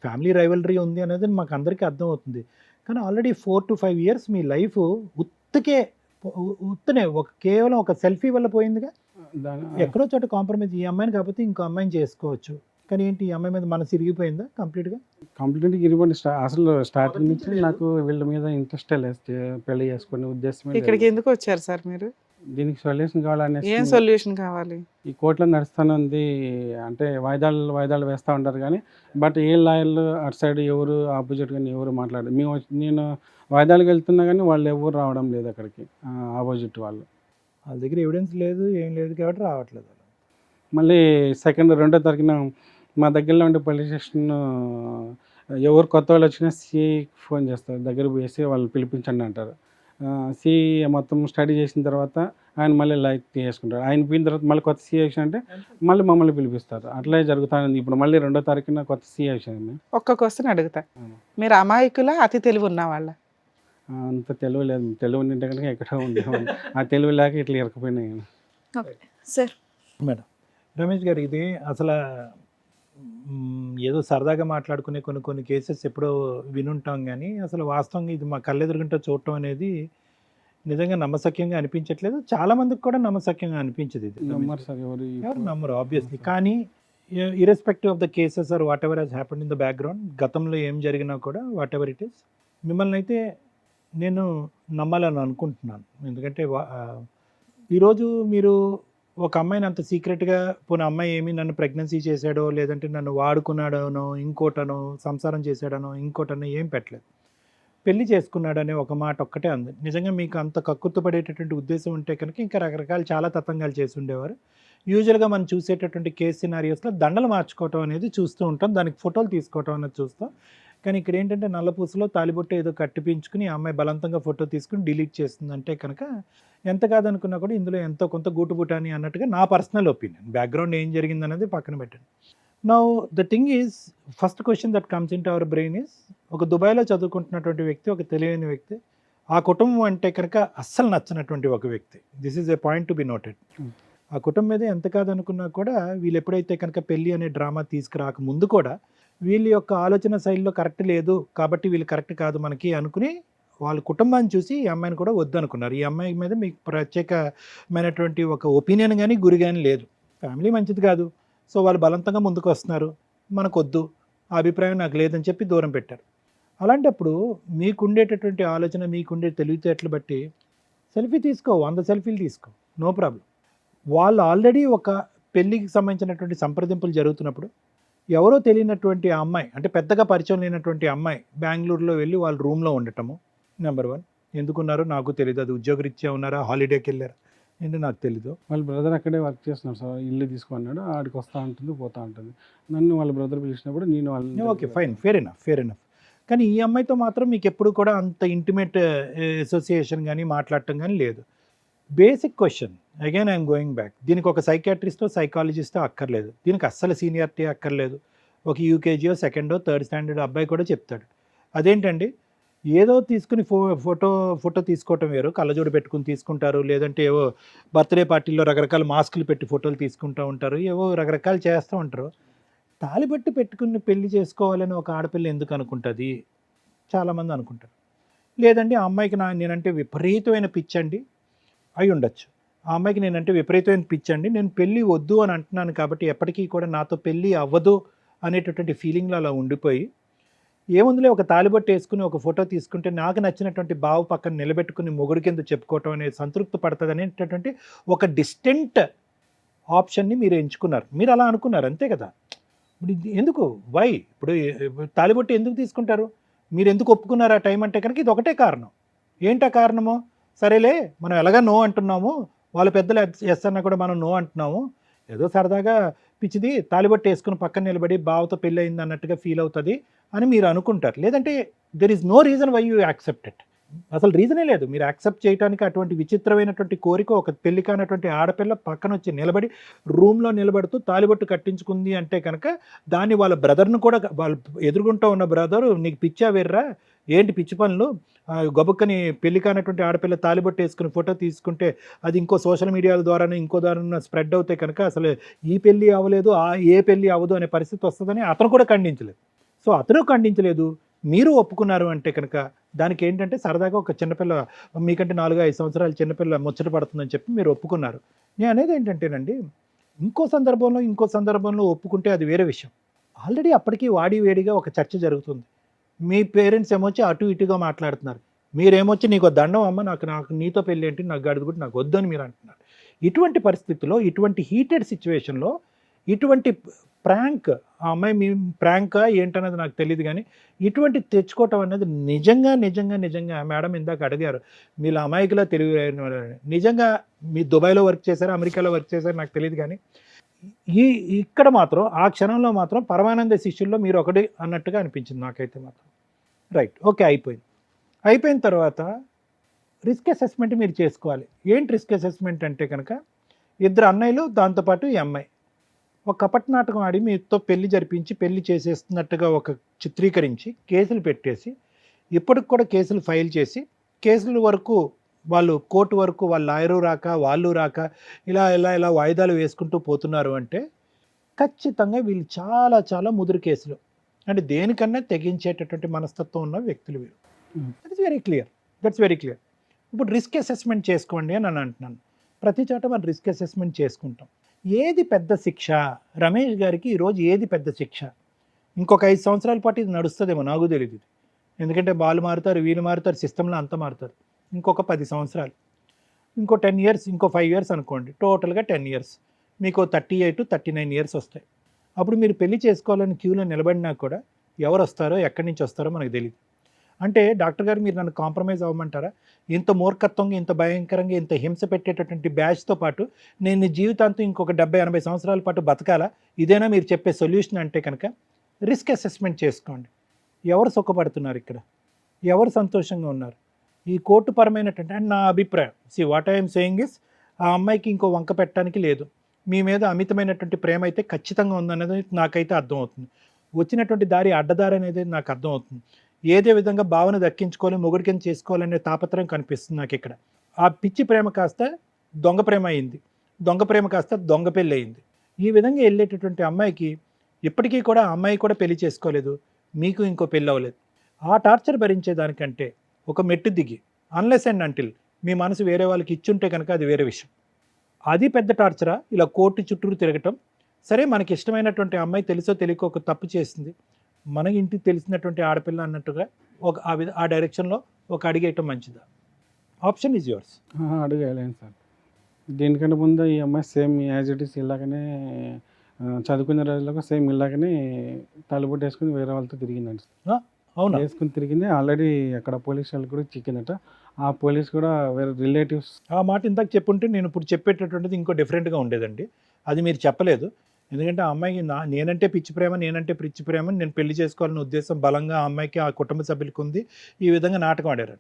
ఫ్యామిలీ రైవలరీ ఉంది అనేది మాకు అందరికీ అర్థం అవుతుంది. కానీ ఆల్రెడీ 4 to 5 years మీ లైఫ్ ఉత్తనే కేవలం ఒక సెల్ఫీ వల్ల పోయిందిగా. ఎక్కడో చోట కాంప్రమైజ్, ఈ అమ్మాయిని కాకపోతే ఇంకో అమ్మాయిని చేసుకోవచ్చు, కానీ ఏంటి ఈ అమ్మాయి మీద మనసు ఇరిగిపోయిందా కంప్లీట్గా? కంప్లీట్గా ఇరిపోయింది. అసలు స్టార్టింగ్ నుంచి నాకు వీళ్ళ మీద ఇంట్రెస్ట్ లేదు, పెళ్లి చేసుకునే ఉద్దేశమే ఇక్కడికి లేదు. ఎందుకు వచ్చారు సార్ మీరు? దీనికి సొల్యూషన్ కావాలనేసి ఏం సొల్యూషన్ కావాలి? ఈ కోర్టులో నడుస్తానుంది. అంటే వాయిదాలు వేస్తూ ఉంటారు కానీ బట్ ఏ లాయర్లు అటు సైడ్ ఎవరు ఆపోజిట్ కానీ ఎవరు మాట్లాడరు. నేను వాయిదాలకు వెళ్తున్నా కానీ వాళ్ళు ఎవరు రావడం లేదు అక్కడికి, ఆపోజిట్ వాళ్ళు. వాళ్ళ దగ్గర ఎవిడెన్స్ లేదు, ఏం లేదు కాబట్టి రావట్లేదు. మళ్ళీ 2వ తారీఖున మా దగ్గరలో ఉండే పోలీస్ స్టేషన్ ఎవరు కొత్త వాళ్ళు వచ్చినా సిఐకి ఫోన్ చేస్తారు, దగ్గర పోయేసి వాళ్ళు పిలిపించండి అంటారు. సిఐ మొత్తం స్టడీ చేసిన తర్వాత ఆయన మళ్ళీ లైట్ తీసుకుంటారు. ఆయన పోయిన తర్వాత మళ్ళీ కొత్త సిఐ అంటే మళ్ళీ మమ్మల్ని పిలిపిస్తారు. అట్లే జరుగుతుంది. ఇప్పుడు మళ్ళీ 2వ తారీఖున కొత్త సిఐ వచ్చింది. ఒక్క క్వశ్చన్ అడుగుతా, మీరు అమాయకుల అతి తెలివి ఉన్న వాళ్ళ? అంత తెలివి లేదు. తెలివి ఉంటే కనుక ఎక్కడో ఉండేవాళ్ళు. ఆ తెలివి లేక ఇట్లా ఇరకపోయినాయి. Okay sir. Madam Ramesh garu, ఇది అసలు ఏదో సరదాగా మాట్లాడుకునే కొన్ని కేసెస్ ఎప్పుడో వినుంటాం కానీ అసలు వాస్తవంగా ఇది మా కళ్ళెదురుగుంట చూడటం అనేది నిజంగా నమ్మశక్యంగా అనిపించట్లేదు. చాలా మందికి కూడా నమ్మశక్యంగా అనిపించదు. ఇది నమ్మరు సార్, ఎవరు నమ్మరు ఆబ్వియస్లీ. కానీ irrespective of the cases or whatever has happened in the background, గతంలో ఏం జరిగినా కూడా వాట్ ఎవర్ ఇట్ ఈస్, మిమ్మల్ని అయితే నేను నమ్మాలని అనుకుంటున్నాను. ఎందుకంటే ఈరోజు మీరు ఒక అమ్మాయిని అంత సీక్రెట్గా, పోనీ అమ్మాయి ఏమి నన్ను ప్రెగ్నెన్సీ చేశాడో లేదంటే నన్ను వాడుకున్నాడనో ఇంకోటనో సంసారం చేశాడనో ఇంకోటనో ఏం పెట్టలేదు, పెళ్లి చేసుకున్నాడనే ఒక మాట ఒక్కటే అంది. నిజంగా మీకు అంత కక్కుర్తుపడేటటువంటి ఉద్దేశం ఉంటే కనుక ఇంకా రకరకాల చాలా తతంగాలు చేసి ఉండేవారు. యూజువల్గా మనం చూసేటటువంటి కేస్ సినారియోస్లో దండలు మార్చుకోవటం అనేది చూస్తూ ఉంటాం, దానికి ఫోటోలు తీసుకోవటం అనేది చూస్తాం. కానీ ఇక్కడ ఏంటంటే నల్లపూసలో తాలిబొట్టు ఏదో కట్టిపించుకుని ఆ అమ్మాయి బలవంతంగా ఫోటో తీసుకుని డిలీట్ చేస్తుందంటే కనుక ఎంత కాదనుకున్నా కూడా ఇందులో ఎంతో కొంత గూటుబుటాని అన్నట్టుగా నా పర్సనల్ ఒపీనియన్. బ్యాక్గ్రౌండ్ ఏం జరిగింది అనేది పక్కన పెట్టండి. Now the thing is, first question that comes in to our brain is, ఒక దుబాయ్లో చదువుకుంటున్నటువంటి వ్యక్తి, ఒక తెలియని వ్యక్తి, ఆ కుటుంబం అంటే కనుక అస్సలు నచ్చినటువంటి ఒక వ్యక్తి. This is a point to be noted. ఆ కుటుంబం మీద ఎంత కాదనుకున్నా కూడా వీళ్ళు ఎప్పుడైతే కనుక పెళ్ళి అనే డ్రామా తీసుకురాక ముందు కూడా వీళ్ళ యొక్క ఆలోచన శైలిలో కరెక్ట్ లేదు కాబట్టి వీళ్ళు కరెక్ట్ కాదు మనకి అనుకుని వాళ్ళ కుటుంబాన్ని చూసి ఈ అమ్మాయిని కూడా వద్దు అనుకున్నారు. ఈ అమ్మాయి మీద మీకు ప్రత్యేకమైనటువంటి ఒక ఒపీనియన్ కానీ గురి కానీ లేదు, ఫ్యామిలీ మంచిది కాదు, సో వాళ్ళు బలవంతంగా ముందుకు వస్తున్నారు, మనకు వద్దు, ఆ అభిప్రాయం నాకు లేదని చెప్పి దూరం పెట్టారు. అలాంటప్పుడు మీకుండేటటువంటి ఆలోచన, మీకుండే తెలివితేటలు బట్టి సెల్ఫీ తీసుకో, 100 సెల్ఫీలు తీసుకో, నో ప్రాబ్లం. వాళ్ళు ఆల్రెడీ ఒక పెళ్ళికి సంబంధించినటువంటి సంప్రదింపులు జరుగుతున్నప్పుడు ఎవరో తెలియనటువంటి ఆ అమ్మాయి, అంటే పెద్దగా పరిచయం లేనటువంటి అమ్మాయి బెంగళూరులో వెళ్ళి వాళ్ళ రూమ్లో ఉండటము, నెంబర్ 1. ఎందుకున్నారో నాకు తెలియదు, అది ఉద్యోగరీత్యా ఉన్నారా, హాలిడేకి వెళ్ళారా ఏంటో నాకు తెలీదు. వాళ్ళ బ్రదర్ అక్కడే వర్క్ చేస్తున్నారు సార్, ఇల్లు తీసుకున్నాడు, ఆడికి వస్తూ ఉంటుంది పోతూ ఉంటుంది. నన్ను వాళ్ళ బ్రదర్ పిలిచినప్పుడు నేను వాళ్ళని ఓకే ఫైన్, ఫేర్ ఎనఫ్. కానీ ఈ అమ్మాయితో మాత్రం మీకు ఎప్పుడు కూడా అంత ఇంటిమేట్ అసోసియేషన్ కానీ మాట్లాడటం కానీ లేదు. Basic question, again I'm going back, దీనికి ఒక సైకాట్రిస్టో సైకాలజిస్టో అక్కర్లేదు, దీనికి అస్సలు సీనియారిటీ అక్కర్లేదు. ఒక యూకేజీయో 2nd, 3rd స్టాండర్డ్ అబ్బాయి కూడా చెప్తాడు. అదేంటండి, ఏదో తీసుకుని ఫోటో తీసుకోవటం వేరు, కళ్ళజోడు పెట్టుకుని తీసుకుంటారు, లేదంటే ఏవో బర్త్డే పార్టీల్లో రకరకాల మాస్కులు పెట్టి ఫోటోలు తీసుకుంటూ ఉంటారు, ఏవో రకరకాలు చేస్తూ ఉంటారు. తాళిబట్టి పెట్టుకుని పెళ్లి చేసుకోవాలని ఒక ఆడపిల్ల ఎందుకు అనుకుంటుంది? చాలామంది అనుకుంటారు. లేదండి ఆ అమ్మాయికి నేనంటే విపరీతమైన పిచ్చండి అయి ఉండొచ్చు. ఆ అమ్మాయికి నేనంటే విపరీతమైన పిచ్చండి, నేను పెళ్ళి వద్దు అని అంటున్నాను కాబట్టి ఎప్పటికీ కూడా నాతో పెళ్ళి అవ్వదు అనేటటువంటి ఫీలింగ్లో అలా ఉండిపోయి, ఏముందిలే ఒక తాలిబొట్టు వేసుకుని ఒక ఫోటో తీసుకుంటే నాకు నచ్చినటువంటి బావు పక్కన నిలబెట్టుకుని మొగుడు కింద చెప్పుకోవటం అనేది సంతృప్తి పడుతుంది అనేటటువంటి ఒక డిస్టెంట్ ఆప్షన్ని మీరు ఎంచుకున్నారు. మీరు అలా అనుకున్నారు అంతే కదా. ఇప్పుడు ఎందుకు వై ఇప్పుడు తాలిబొట్టు ఎందుకు తీసుకుంటారు, మీరు ఎందుకు ఒప్పుకున్నారు ఆ టైం అంటే కనుక ఇది ఒకటే కారణం. ఏంటా కారణము? సరేలే మనం ఎలాగా నో అంటున్నాము, వాళ్ళ పెద్దలు ఎస్ అన్నా కూడా మనం నో అంటున్నాము, ఏదో సరదాగా పిచ్చిది తాలిబొట్టు వేసుకుని పక్కన నిలబడి బావతో పెళ్ళి అయింది అన్నట్టుగా ఫీల్ అవుతుంది అని మీరు అనుకుంటారు. లేదంటే there is no reason why you accept it. అసలు రీజనే లేదు మీరు యాక్సెప్ట్ చేయడానికి. అటువంటి విచిత్రమైనటువంటి కోరిక ఒక పెళ్లి కానటువంటి ఆడపిల్ల పక్కన వచ్చి నిలబడి రూమ్లో నిలబడుతూ తాలిబొట్టు కట్టించుకుంది అంటే కనుక దాన్ని వాళ్ళ బ్రదర్ను కూడా, వాళ్ళు ఎదురుగుంటూ ఉన్న బ్రదరు నీకు పిచ్చా వేర్రా ఏంటి పిచ్చి పనులు, గబుక్కని పెళ్లి కానటువంటి ఆడపిల్ల తాలిబొట్టు వేసుకుని ఫోటో తీసుకుంటే అది ఇంకో సోషల్ మీడియాల ద్వారానే ఇంకో ద్వారా స్ప్రెడ్ అవుతాయి కనుక అసలు ఈ పెళ్ళి అవ్వలేదు ఏ పెళ్ళి అవ్వదు అనే పరిస్థితి వస్తుందని అతను కూడా ఖండించలేదు. సో అతను ఖండించలేదు, మీరు ఒప్పుకున్నారు అంటే కనుక దానికి ఏంటంటే సరదాగా ఒక చిన్నపిల్ల మీకంటే 4-5 సంవత్సరాల చిన్నపిల్ల ముచ్చట పడుతుందని చెప్పి మీరు ఒప్పుకున్నారు. నేను అనేది ఏంటంటేనండి, ఇంకో సందర్భంలో ఒప్పుకుంటే అది వేరే విషయం. ఆల్రెడీ అప్పటికి వాడి వేడిగా ఒక చర్చ జరుగుతుంది. మీ పేరెంట్స్ ఏమొచ్చి అటు ఇటుగా మాట్లాడుతున్నారు. మీరేమొచ్చి నీకు దండం అమ్మ, నాకు నీతో పెళ్ళి ఏంటి, నాకు గడుదు కూడా నాకు వద్దని మీరు అంటున్నారు. ఇటువంటి పరిస్థితుల్లో, ఇటువంటి హీటెడ్ సిచ్యువేషన్లో ఇటువంటి ప్రాంక్, ఆ అమ్మాయి మీ ప్రాంకా ఏంటన్నది నాకు తెలియదు, కానీ ఇటువంటి తెచ్చుకోవటం అనేది నిజంగా మేడం ఇందాక అడిగారు, మీరు అమాయకులా తెలివి నిజంగా మీ దుబాయ్లో వర్క్ చేశారు, అమెరికాలో వర్క్ చేశారు నాకు తెలియదు, కానీ ఇక్కడ మాత్రం ఆ క్షణంలో మాత్రం పరమానంద శిష్యుల్లో మీరు ఒకటి అన్నట్టుగా అనిపించింది నాకైతే మాత్రం. రైట్, ఓకే, అయిపోయిన తర్వాత రిస్క్ అసెస్మెంట్ మీరు చేసుకోవాలి. ఏంటి రిస్క్ అసెస్మెంట్ అంటే కనుక, ఇద్దరు అన్నయ్యలు దాంతోపాటు ఈ అమ్మాయి ఒక కపట నాటకం ఆడి మీతో పెళ్లి జరిపించి పెళ్లి చేసేస్తున్నట్టుగా ఒక చిత్రీకరించి కేసులు పెట్టేసి, ఇప్పటికి కూడా కేసులు ఫైల్ చేసి, కేసుల వరకు వాళ్ళు కోర్టు వరకు వాళ్ళ లాయరు రాక వాళ్ళు రాక ఇలా వాయిదాలు వేసుకుంటూ పోతున్నారు అంటే ఖచ్చితంగా వీళ్ళు చాలా ముదురు కేసులు, అంటే దేనికన్నా తెగించేటటువంటి మనస్తత్వం ఉన్న వ్యక్తులు వీళ్ళు. That's very clear. ఇప్పుడు రిస్క్ అసెస్మెంట్ చేసుకోండి అని అంటున్నాను. ప్రతి చోట మనం రిస్క్ అసెస్మెంట్ చేసుకుంటాం. ఏది పెద్ద శిక్ష రమేష్ గారికి ఈరోజు, ఏది పెద్ద శిక్ష? ఇంకొక 5 సంవత్సరాల పాటు ఇది నడుస్తుందేమో, నాకు తెలియదు. ఎందుకంటే వాళ్ళు మారుతారు, వీళ్ళు మారుతారు, సిస్టంలో అంతా మారుతారు. ఇంకొక 10 సంవత్సరాలు, ఇంకో 10 ఇయర్స్, ఇంకో 5 ఇయర్స్ అనుకోండి, టోటల్గా 10 ఇయర్స్, మీకు 38 39 ఇయర్స్ వస్తాయి. అప్పుడు మీరు పెళ్లి చేసుకోవాలని క్యూలో నిలబడినా కూడా ఎవరు వస్తారో ఎక్కడి నుంచి వస్తారో మనకు తెలియదు. అంటే డాక్టర్ గారు మీరు నన్ను కాంప్రమైజ్ అవ్వమంటారా? ఇంత మూర్ఖత్వంగా, ఇంత భయంకరంగా, ఇంత హింస పెట్టేటటువంటి బ్యాచ్తో పాటు నేను జీవితాంతం ఇంకొక 70-80 సంవత్సరాల పాటు బతకాలా? ఇదేనా మీరు చెప్పే సొల్యూషన్ అంటే కనుక రిస్క్ అసెస్మెంట్ చేసుకోండి. ఎవరు సుఖపడుతున్నారు ఇక్కడ, ఎవరు సంతోషంగా ఉన్నారు? ఈ కోర్టుపరమైనటువంటి, అండ్ నా అభిప్రాయం, వాట్ ఐఎమ్ సేయింగ్ ఇస్, ఆ అమ్మాయికి ఇంకో వంక పెట్టడానికి లేదు. మీ మీద అమితమైనటువంటి ప్రేమ అయితే ఖచ్చితంగా ఉందనేది నాకైతే అర్థమవుతుంది. వచ్చినటువంటి దారి అడ్డదారి అనేది నాకు అర్థమవుతుంది. ఏదే విధంగా భావన దక్కించుకోవాలి, మొగుడి కింద చేసుకోవాలనే తాపత్రయం కనిపిస్తుంది నాకు ఇక్కడ. ఆ పిచ్చి ప్రేమ కాస్త దొంగ ప్రేమ అయింది, దొంగ ప్రేమ కాస్త దొంగ పెళ్ళి అయింది. ఈ విధంగా వెళ్ళేటటువంటి అమ్మాయికి ఇప్పటికీ కూడా ఆ అమ్మాయి కూడా పెళ్లి చేసుకోలేదు, మీకు ఇంకో పెళ్ళి అవ్వలేదు. ఆ టార్చర్ భరించేదానికంటే ఒక మెట్టు దిగి, అన్లెస్ అండ్ అంటిల్ మీ మనసు వేరే వాళ్ళకి ఇచ్చుంటే కనుక అది వేరే విషయం. అది పెద్ద టార్చరా? ఇలా కోర్టు చుట్టూరు తిరగటం. సరే, మనకి ఇష్టమైనటువంటి అమ్మాయి తెలుసో తెలియకో ఒక తప్పు చేసింది, మన ఇంటికి తెలిసినటువంటి ఆడపిల్ల అన్నట్టుగా ఆ డైరెక్షన్లో ఒక అడిగేయటం మంచిదా? Option is yours. అడుగలేను సార్. దీనికంటే ముందు ఈ అమ్మాయి సేమ్ యాజ్ ఇట్ ఈస్ ఇలాగనే చదువుకునే రోజుల్లో సేమ్ ఇలాగనే తలుబొట్టు వేసుకుని వేరే వాళ్ళతో తిరిగిందండి. అవునా? వేసుకుని తిరిగింది. ఆల్రెడీ అక్కడ పోలీస్ వాళ్ళు కూడా చిక్కిందట. ఆ పోలీస్ కూడా వేరే రిలేటివ్స్. ఆ మాట ఇందాక చెప్పుంటే నేను ఇప్పుడు చెప్పేటటువంటిది ఇంకో డిఫరెంట్గా ఉండేదండి. అది మీరు చెప్పలేదు. ఎందుకంటే ఆ అమ్మాయికి నేనంటే పిచ్చి ప్రేమ నేను పెళ్లి చేసుకోవాలనే ఉద్దేశం బలంగా ఆ అమ్మాయికి, ఆ కుటుంబ సభ్యులకు ఉంది. ఈ విధంగా నాటకం ఆడారు.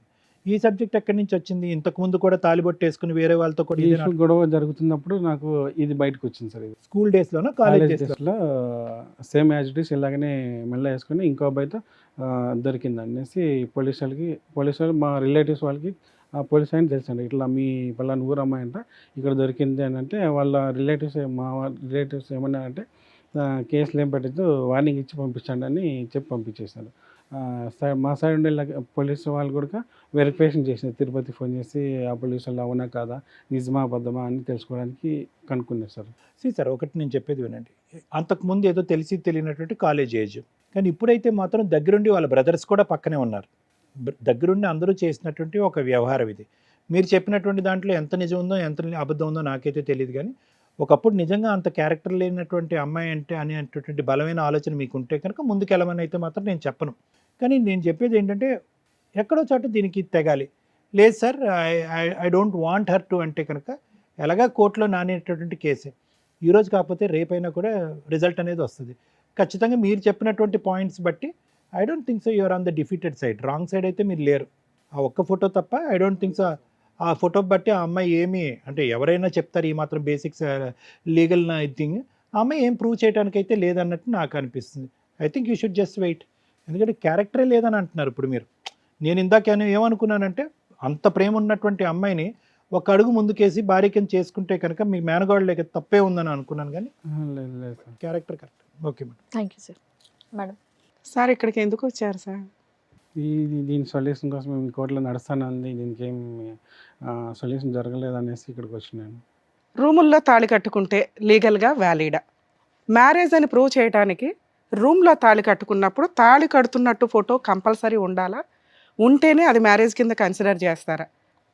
ఈ సబ్జెక్ట్ ఎక్కడి నుంచి వచ్చింది? ఇంతకుముందు కూడా తాలిబొట్టు వేసుకుని వేరే వాళ్ళతో కూడా గొడవ జరుగుతున్నప్పుడు నాకు ఇది బయటకు వచ్చింది సార్. ఇది స్కూల్ డేస్లోనా, కాలేజ్ డేస్లో సేమ్ యాజ్ ఇట్ ఈస్ ఇలాగనే మెల్ల వేసుకుని ఇంకో అబ్బాయితో దొరికింది అనేసి పోలీస్ వాళ్ళు మా రిలేటివ్స్ వాళ్ళకి ఆ పోలీస్ ఆయన తెలుసండి, ఇట్లా మీ పలానా ఊరు అమ్మాయి అంట ఇక్కడ దొరికింది అని అంటే, వాళ్ళ మా రిలేటివ్స్ ఏమన్నారంటే కేసులు ఏం పెట్టద్దు, వార్నింగ్ ఇచ్చి పంపించండి అని చెప్పి పంపించేశారు. మా సైడ్ ఉండే పోలీసు వాళ్ళు కూడా వెరిఫికేషన్ చేసినారు, తిరుపతి ఫోన్ చేసి ఆ పోలీసు వాళ్ళు అవునా కాదా, నిజమా అబద్ధమా అని తెలుసుకోవడానికి కనుక్కున్నారు సార్. సార్ ఒకటి నేను చెప్పేది వినండి, అంతకుముందు ఏదో తెలిసి తెలియనటువంటి కాలేజ్ ఏజ్, కానీ ఇప్పుడైతే మాత్రం దగ్గరుండి వాళ్ళ బ్రదర్స్ కూడా పక్కనే ఉన్నారు, దగ్గరుండి అందరూ చేసినటువంటి ఒక వ్యవహారం ఇది. మీరు చెప్పినటువంటి దాంట్లో ఎంత నిజం ఉందో ఎంత అబద్ధం ఉందో నాకైతే తెలియదు, కానీ ఒకప్పుడు నిజంగా అంత క్యారెక్టర్ లేనటువంటి అమ్మాయి అంటే అనేటటువంటి బలమైన ఆలోచన మీకు ఉంటే కనుక ముందుకెళ్ళమని అయితే మాత్రం నేను చెప్పను. కానీ నేను చెప్పేది ఏంటంటే ఎక్కడో చోట దీనికి తెగాలి. లేదు sir, I don't want her to అంటే కనుక ఎలాగా కోర్టులో నానేటటువంటి కేసే, ఈరోజు కాకపోతే రేపైనా కూడా రిజల్ట్ అనేది వస్తుంది ఖచ్చితంగా. మీరు చెప్పినటువంటి పాయింట్స్ బట్టి I don't think so you're on the defeated side, wrong side అయితే మీరు లేరు. ఆ ఒక్క ఫోటో తప్ప ఐ డోంట్ థింక్ సో. ఆ ఫోటో బట్టి ఆ అమ్మాయి ఏమి అంటే ఎవరైనా చెప్తారు ఈ మాత్రం బేసిక్స్ లీగల్ థింగ్, ఆ అమ్మాయి ఏం ప్రూవ్ చేయడానికి అయితే లేదన్నట్టు నాకు అనిపిస్తుంది. I think you should just wait. ఎందుకంటే క్యారెక్టరే లేదని అంటున్నారు ఇప్పుడు మీరు. నేను ఇందాక ఏమనుకున్నానంటే అంత ప్రేమ ఉన్నటువంటి అమ్మాయిని ఒక అడుగు ముందుకేసి భార్యకం చేసుకుంటే కనుక మీ మేనగాడు లేక తప్పే ఉందని అనుకున్నాను, కానీ character correct. Okay madam, thank you sir. Madam sir ఇక్కడికి ఎందుకు వచ్చారు సార్? దీని సొల్యూషన్ కోసం మేము కోర్టులో నడుస్తానంది, దీనికి ఏం సొల్యూషన్ జరగలేదు అనేసి ఇక్కడికి వచ్చినాను. రూముల్లో తాళి కట్టుకుంటే లీగల్గా వ్యాలిడా? మ్యారేజ్ అని ప్రూవ్ చేయడానికి రూమ్లో తాళి కట్టుకున్నప్పుడు తాళి కడుతున్నట్టు ఫోటో కంపల్సరీ ఉండాలా? ఉంటేనే అది మ్యారేజ్ కింద కన్సిడర్ చేస్తారా?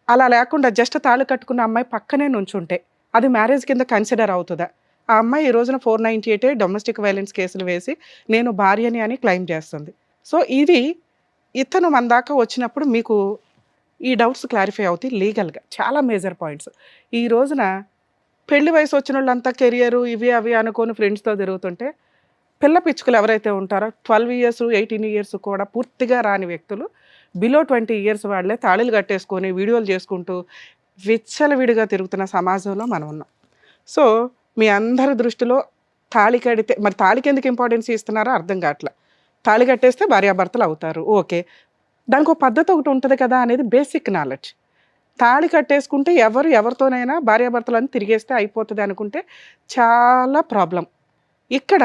అలా లేకుండా జస్ట్ తాళి కట్టుకున్న అమ్మాయి పక్కనే నుంచుంటే అది మ్యారేజ్ కింద కన్సిడర్ అవుతుందా? ఆ అమ్మాయి ఈ రోజున 498 డొమెస్టిక్ వైలెన్స్ కేసులు వేసి నేను భార్యని అని క్లెయిమ్ చేస్తుంది. సో ఇది ఇతను మన దాకా వచ్చినప్పుడు మీకు ఈ డౌట్స్ క్లారిఫై అవుతాయి లీగల్గా. చాలా మేజర్ పాయింట్స్. ఈ రోజున పెళ్లి వయసు వచ్చిన వాళ్ళంతా కెరియరు ఇవి అవి అనుకొని ఫ్రెండ్స్తో తిరుగుతుంటే పిల్ల పిచ్చుకలు ఎవరైతే ఉంటారో 12 ఇయర్స్ 18 ఇయర్స్ కూడా పూర్తిగా రాని వ్యక్తులు బిలో 20 ఇయర్స్ వాళ్ళే తాళిలు కట్టేసుకొని వీడియోలు చేసుకుంటూ విచ్చలవిడిగా తిరుగుతున్న సమాజంలో మనం ఉన్నాం. సో మీ అందరి దృష్టిలో తాళి కడితే మరి తాళికి ఎందుకు ఇంపార్టెన్స్ ఇస్తున్నారో అర్థం కావట్లే. తాళి కట్టేస్తే భార్యాభర్తలు అవుతారు, ఓకే. దానికి ఒక పద్ధతి ఒకటి ఉంటుంది కదా అనేది బేసిక్ నాలెడ్జ్. తాళి కట్టేసుకుంటే ఎవరితోనైనా భార్యాభర్తలను తిరిగేస్తే అయిపోతుంది అనుకుంటే చాలా ప్రాబ్లం. ఇక్కడ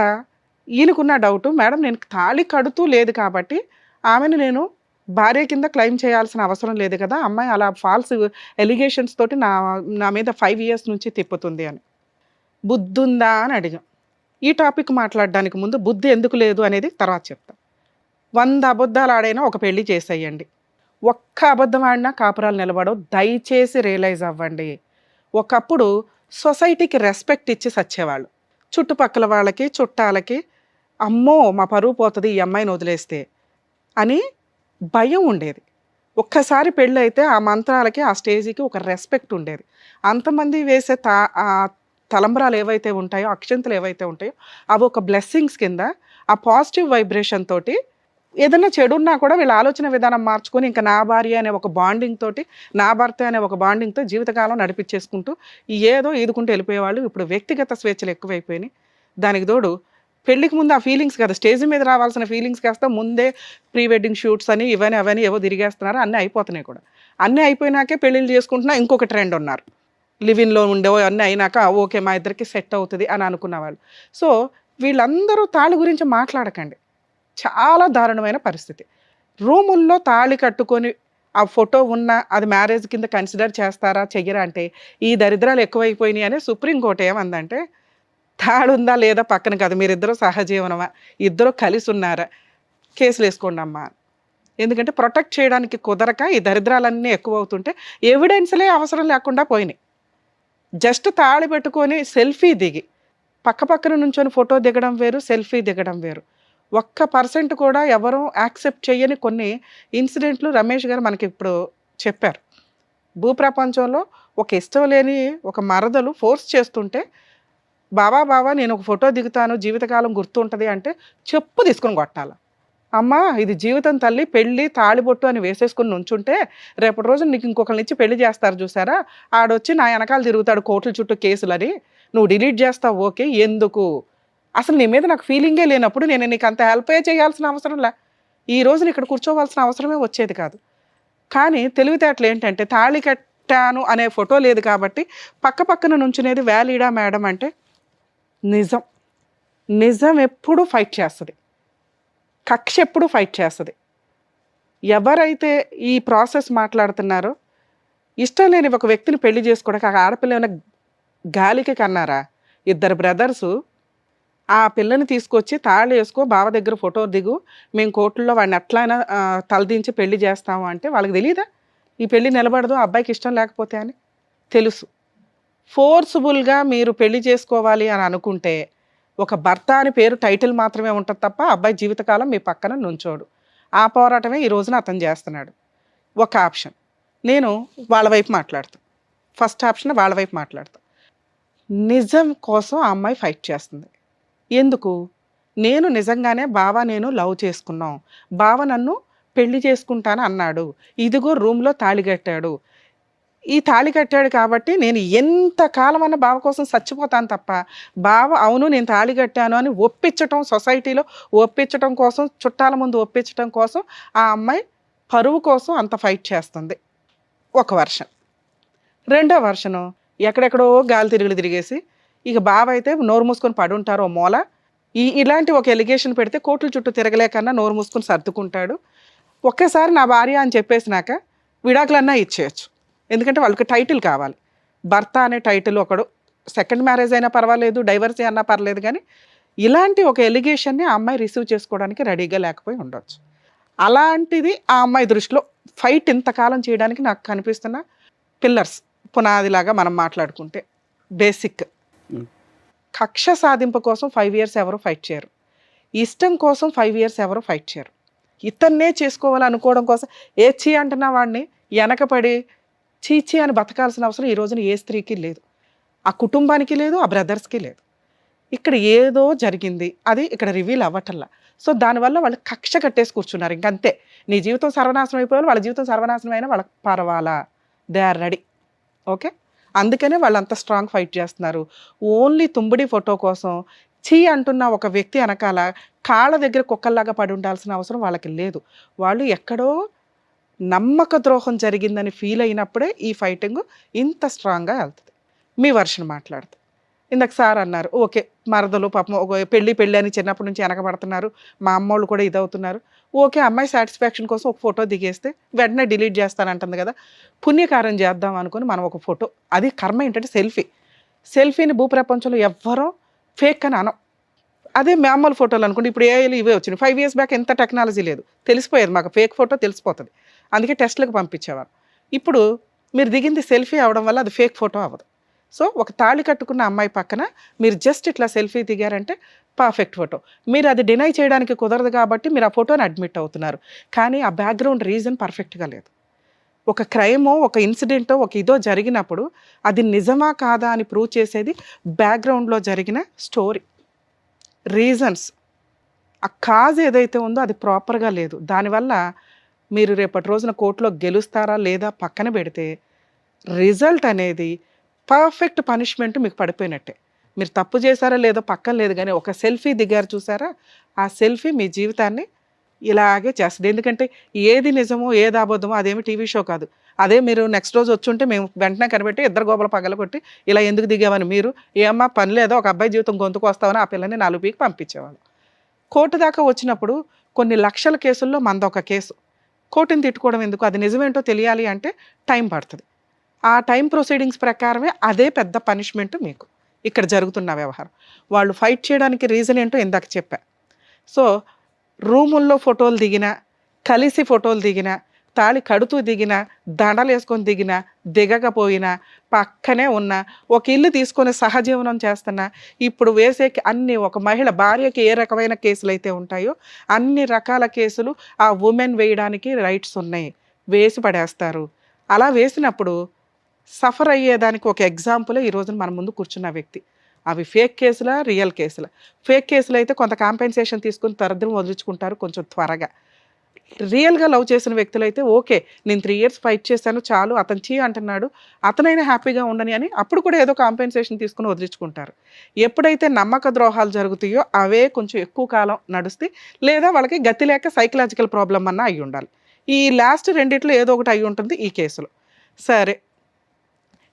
ఈయనకున్న డౌటు, మేడం నేను తాళి కడుతూ లేదు కాబట్టి ఆమెను నేను భార్య కింద క్లెయిమ్ చేయాల్సిన అవసరం లేదు కదా, అమ్మాయి అలా ఫాల్స్ ఎలిగేషన్స్ తోటి నా మీద 5 ఇయర్స్ నుంచి తిప్పుతుంది అని. బుద్ధి ఉందా అని అడిగాం. ఈ టాపిక్ మాట్లాడడానికి ముందు బుద్ధి ఎందుకు లేదు అనేది తర్వాత చెప్తాం. 100 అబద్ధాలు ఆడైనా ఒక పెళ్లి చేసేయండి. ఒక్క అబద్ధం ఆడినా కాపురాలు నిలబడవు. దయచేసి రియలైజ్ అవ్వండి. ఒకప్పుడు సొసైటీకి రెస్పెక్ట్ ఇచ్చి సచ్చేవాళ్ళు. చుట్టుపక్కల వాళ్ళకి చుట్టాలకి అమ్మో మా పరువు పోతుంది ఈ అమ్మాయిని వదిలేస్తే అని భయం ఉండేది. ఒక్కసారి పెళ్ళి అయితే ఆ మంత్రాలకి ఆ స్టేజ్కి ఒక రెస్పెక్ట్ ఉండేది. అంతమంది వేసే తలంబరాలు ఏవైతే ఉంటాయో అక్షంతలు ఏవైతే ఉంటాయో అవి ఒక బ్లెస్సింగ్స్ కింద ఆ పాజిటివ్ వైబ్రేషన్ తోటి ఏదైనా చెడున్నా కూడా వీళ్ళ ఆలోచన విధానం మార్చుకొని ఇంకా నా భార్య అనే ఒక బాండింగ్ తోటి నా భర్త అనే ఒక బాండింగ్తో జీవితకాలం నడిపించేసుకుంటూ ఏదో ఈదుకుంటూ వెళ్ళిపోయేవాళ్ళు. ఇప్పుడు వ్యక్తిగత స్వేచ్ఛలు ఎక్కువైపోయినాయి. దానికి తోడు పెళ్ళికి ముందు ఆ ఫీలింగ్స్ కదా, స్టేజ్ మీద రావాల్సిన ఫీలింగ్స్ కాస్త ముందే ప్రీ వెడ్డింగ్ షూట్స్ అని ఇవని అవని ఏవో తిరిగేస్తున్నారు. అన్నీ అయిపోతున్నాయి కూడా. అన్నీ అయిపోయినాకే పెళ్ళిళ్ళు చేసుకుంటున్నా ఇంకొక ట్రెండ్ ఉన్నారు. లివిన్లో ఉండేవో అన్నీ అయినాక ఓకే మా ఇద్దరికి సెట్ అవుతుంది అని అనుకున్న వాళ్ళు. సో వీళ్ళందరూ తాళి గురించి మాట్లాడకండి. చాలా దారుణమైన పరిస్థితి. రూముల్లో తాళి కట్టుకొని ఆ ఫోటో ఉన్న అది మ్యారేజ్ కింద కన్సిడర్ చేస్తారా చెయ్యరా అంటే ఈ దరిద్రాలు ఎక్కువైపోయినాయి అని సుప్రీంకోర్టు ఏమందంటే తాడు ఉందా లేదా పక్కన కాదు, మీరిద్దరూ సహజీవనమా, ఇద్దరు కలిసి ఉన్నారా, కేసులు వేసుకోండి అమ్మా. ఎందుకంటే ప్రొటెక్ట్ చేయడానికి కుదరక ఈ దరిద్రాలన్నీ ఎక్కువ అవుతుంటే ఎవిడెన్స్లే అవసరం లేకుండా పోయినాయి. జస్ట్ తాళి పెట్టుకొని సెల్ఫీ దిగి పక్కన నుంచొని ఫోటో దిగడం వేరు, సెల్ఫీ దిగడం వేరు. 1% కూడా ఎవరు యాక్సెప్ట్ చేయని కొన్ని ఇన్సిడెంట్లు రమేష్ గారు మనకి ఇప్పుడు చెప్పారు. భూప్రపంచంలో ఒక ఇష్టం లేని ఒక మరదలు ఫోర్స్ చేస్తుంటే బావా నేను ఒక ఫోటో దిగుతాను జీవితకాలం గుర్తుంటుంది అంటే చెప్పు తీసుకొని కొట్టాల. అమ్మా ఇది జీవితం తల్లి, పెళ్ళి తాళిబొట్టు అని వేసేసుకుని నుంచుంటే రేపటి రోజు నీకు ఇంకొకరిని ఇచ్చి పెళ్లి చేస్తారు చూసారా, ఆడొచ్చి నా వెనకాల తిరుగుతాడు కోర్టుల చుట్టూ కేసులని, నువ్వు డిలీట్ చేస్తావు ఓకే, ఎందుకు అసలు నీ మీద నాకు ఫీలింగే లేనప్పుడు నేను నీకు అంత హెల్పే చేయాల్సిన అవసరం లే, ఈ రోజున ఇక్కడ కూర్చోవలసిన అవసరమే వచ్చేది కాదు. కానీ తెలివితేటలు ఏంటంటే తాళి కట్టాను అనే ఫోటో లేదు కాబట్టి పక్కన నుంచునేది వ్యాలిడా మేడం అంటే నిజం ఎప్పుడు ఫైట్ చేస్తుంది, కక్ష ఎప్పుడు ఫైట్ చేస్తుంది. ఎవరైతే ఈ ప్రాసెస్ మాట్లాడుతున్నారో ఇష్టం లేని ఒక వ్యక్తిని పెళ్లి చేసుకోవడానికి ఆ ఆడపిల్ల ఏమైనా గాలికి కన్నారా? 2 బ్రదర్సు ఆ పిల్లని తీసుకొచ్చి తాళి వేసుకో బావ దగ్గర ఫోటో దిగు మేము కోర్టుల్లో వాడిని ఎట్లయినా తలదించి పెళ్లి చేస్తాము అంటే వాళ్ళకి తెలియదా ఈ పెళ్లి నిలబడదు అబ్బాయికి ఇష్టం లేకపోతే అని? తెలుసు. ఫోర్స్ఫుల్గా మీరు పెళ్లి చేసుకోవాలి అని అనుకుంటే ఒక భర్త అని పేరు టైటిల్ మాత్రమే ఉంటుంది తప్ప అబ్బాయి జీవితకాలం మీ పక్కన నుంచోడు. ఆ పోరాటమే ఈ రోజున అతను చేస్తున్నాడు. ఒక ఆప్షన్ నేను వాళ్ళ వైపు మాట్లాడతాను, ఫస్ట్ ఆప్షన్ వాళ్ళ వైపు మాట్లాడతాను. నిజం కోసం ఆ అమ్మాయి ఫైట్ చేస్తుంది. ఎందుకు? నేను నిజంగానే బావ నేను లవ్ చేసుకున్నాం, బావ నన్ను పెళ్లి చేసుకుంటాను అన్నాడు, ఇదిగో రూమ్లో తాళి కట్టాడు, ఈ తాళి కట్టాడు కాబట్టి నేను ఎంతకాలం అన్న బావ కోసం చచ్చిపోతాను తప్ప బావ అవును నేను తాళి కట్టాను అని ఒప్పించటం, సొసైటీలో ఒప్పించటం కోసం, చుట్టాల ముందు ఒప్పించటం కోసం ఆ అమ్మాయి పరువు కోసం అంత ఫైట్ చేస్తుంది. ఒక వర్షన్. రెండో వర్షను ఎక్కడెక్కడో గాలి తిరిగేసి ఇక బావ అయితే నోరు మూసుకొని పడి ఉంటారో మూల, ఇలాంటి ఒక ఎలిగేషన్ పెడితే కోర్టుల చుట్టూ తిరగలేకన్నా నోరు మూసుకొని సర్దుకుంటాడు. ఒక్కసారి నా భార్య అని చెప్పేసినాక విడాకులన్నా ఇచ్చేయచ్చు, ఎందుకంటే వాళ్ళకి టైటిల్ కావాలి. భర్త అనే టైటిల్ ఒకడు సెకండ్ మ్యారేజ్ అయినా పర్వాలేదు, డైవర్సీ అన్నా పర్లేదు, కానీ ఇలాంటి ఒక ఎలిగేషన్ని ఆ అమ్మాయి రిసీవ్ చేసుకోవడానికి రెడీగా లేకపోయి ఉండొచ్చు. అలాంటిది ఆ అమ్మాయి దృష్టిలో ఫైట్ ఇంతకాలం చేయడానికి నాకు కనిపిస్తున్న పిల్లర్స్, పునాదిలాగా మనం మాట్లాడుకుంటే బేసిక్. Hmm. కక్ష సాధింపు కోసం 5 ఇయర్స్ ఎవరు ఫైట్ చేయరు. ఇష్టం కోసం 5 ఇయర్స్ ఎవరు ఫైట్ చేయరు. ఇతన్నే చేసుకోవాలనుకోవడం కోసం చీ అంటున్న వాడిని వెనకపడి చీచీ అని బతకాల్సిన అవసరం ఈ రోజున ఏ స్త్రీకి లేదు, ఆ కుటుంబానికి లేదు, ఆ బ్రదర్స్కి లేదు. ఇక్కడ ఏదో జరిగింది, అది ఇక్కడ రివీల్ అవ్వటల్లా. సో దానివల్ల వాళ్ళు కక్ష కట్టేసి కూర్చున్నారు. ఇంకంతే, నీ జీవితం సర్వనాశనం అయిపోవాలి, వాళ్ళ జీవితం సర్వనాశనం అయినా వాళ్ళకి పర్వాలా, దే ఆర్ రెడీ. ఓకే, అందుకనే వాళ్ళు అంత స్ట్రాంగ్ ఫైట్ చేస్తున్నారు. ఓన్లీ తుంబిడి ఫోటో కోసం చీ అంటున్న ఒక వ్యక్తి వెనకాల కాళ్ళ దగ్గర కుక్కల్లాగా పడి ఉండాల్సిన అవసరం వాళ్ళకి లేదు. వాళ్ళు ఎక్కడో నమ్మక ద్రోహం జరిగిందని ఫీల్ అయినప్పుడే ఈ ఫైటింగ్ ఇంత స్ట్రాంగ్గా వెళ్తుంది. మీ వర్షన్ మాట్లాడుతుంది. ఇందాక సార్ అన్నారు, ఓకే మరదలు పాపం ఒక పెళ్ళి అని చిన్నప్పటి నుంచి వెనకబడుతున్నారు, మా అమ్మోళ్ళు కూడా ఇదవుతున్నారు. ఓకే, అమ్మాయి సాటిస్ఫాక్షన్ కోసం ఒక ఫోటో దిగేస్తే వెంటనే డిలీట్ చేస్తానంటుంది కదా, పుణ్యకారం చేద్దాం అనుకుని మనం ఒక ఫోటో, అది కర్మ ఏంటంటే సెల్ఫీని భూప్రపంచంలో ఎవ్వరూ ఫేక్ అని అనం. అదే మామూలు ఫోటోలు అనుకోండి, ఇప్పుడు ఏఐలు ఇవే వచ్చినాయి. 5 ఇయర్స్ బ్యాక్ ఎంత టెక్నాలజీ లేదు, తెలిసిపోయేది మాకు ఫేక్ ఫోటో తెలిసిపోతుంది, అందుకే టెస్ట్లకు పంపించేవారు. ఇప్పుడు మీరు దిగింది సెల్ఫీ అవడం వల్ల అది ఫేక్ ఫోటో అవ్వదు. సో ఒక తాళి కట్టుకున్న అమ్మాయి పక్కన మీరు జస్ట్ ఇట్లా సెల్ఫీ దిగారంటే పర్ఫెక్ట్ ఫోటో. మీరు అది డినై చేయడానికి కుదరదు కాబట్టి మీరు ఆ ఫోటోని అడ్మిట్ అవుతున్నారు, కానీ ఆ బ్యాక్గ్రౌండ్ రీజన్ పర్ఫెక్ట్గా లేదు. ఒక క్రైమో, ఒక ఇన్సిడెంటో, ఒక ఇదో జరిగినప్పుడు అది నిజమా కాదా అని ప్రూవ్ చేసేది బ్యాక్గ్రౌండ్లో జరిగిన స్టోరీ, రీజన్స్. ఆ కాజ్ ఏదైతే ఉందో అది ప్రాపర్గా లేదు. దానివల్ల మీరు రేపటి రోజున కోర్టులో గెలుస్తారా లేదా పక్కన పెడితే రిజల్ట్ అనేది పర్ఫెక్ట్ పనిష్మెంట్ మీకు పడిపోయినట్టే. మీరు తప్పు చేశారా లేదో పక్కన లేదు, కానీ ఒక సెల్ఫీ దిగారు చూసారా, ఆ సెల్ఫీ మీ జీవితాన్ని ఇలాగే చేస్తుంది. ఎందుకంటే ఏది నిజమో ఏది అబద్ధమో అదేమి టీవీ షో కాదు. అదే మీరు నెక్స్ట్ రోజు వచ్చి ఉంటే మేము వెంటనే కనిపెట్టి ఇద్దరు గోబల పగలగొట్టి ఇలా ఎందుకు దిగామని, మీరు ఏమన్నా పని లేదో ఒక అబ్బాయి జీవితం గొంతుకు వస్తామని ఆ పిల్లని 4 పీకి పంపించేవాళ్ళు. కోర్టు దాకా వచ్చినప్పుడు కొన్ని లక్షల కేసుల్లో మందొక కేసు. కోర్టుని తిట్టుకోవడం ఎందుకు, అది నిజమేంటో తెలియాలి అంటే టైం పడుతుంది. ఆ టైం ప్రొసీడింగ్స్ ప్రకారమే అదే పెద్ద పనిష్మెంట్ మీకు ఇక్కడ జరుగుతున్న వ్యవహారం. వాళ్ళు ఫైట్ చేయడానికి రీజన్ ఏంటో ఇందాక చెప్పా. సో రూముల్లో ఫోటోలు దిగినా, కలిసి ఫోటోలు దిగినా, తాళి కడుతూ దిగినా, దండలు వేసుకొని దిగినా, దిగకపోయినా, పక్కనే ఉన్నా, ఒక ఇల్లు తీసుకొని సహజీవనం చేస్తున్నా, ఇప్పుడు వేసే అన్ని ఒక మహిళ భార్యకి ఏ రకమైన కేసులు అయితే ఉంటాయో అన్ని రకాల కేసులు ఆ ఉమెన్ వేయడానికి రైట్స్ ఉన్నాయి, వేసి పడేస్తారు. అలా వేసినప్పుడు సఫర్ అయ్యేదానికి ఒక ఎగ్జాంపులే ఈరోజు మన ముందు కూర్చున్న వ్యక్తి. అవి ఫేక్ కేసులా, రియల్ కేసులా? ఫేక్ కేసులు అయితే కొంత కాంపెన్సేషన్ తీసుకుని తరద్దరం వదిలించుకుంటారు కొంచెం త్వరగా. రియల్గా లవ్ చేసిన వ్యక్తులు అయితే ఓకే, నేను 3 ఇయర్స్ ఫైట్ చేశాను చాలు, అతను చీ అంటున్నాడు, అతనైనా హ్యాపీగా ఉండని అని అప్పుడు కూడా ఏదో కాంపెన్సేషన్ తీసుకుని వదిలించుకుంటారు. ఎప్పుడైతే నమ్మక ద్రోహాలు జరుగుతాయో అవే కొంచెం ఎక్కువ కాలం నడుస్తాయి, లేదా వాళ్ళకి గతి లేక సైకలాజికల్ ప్రాబ్లం అన్నా అయి ఉండాలి. ఈ లాస్ట్ రెండిట్లో ఏదో ఒకటి అయి ఉంటుంది ఈ కేసులో. సరే,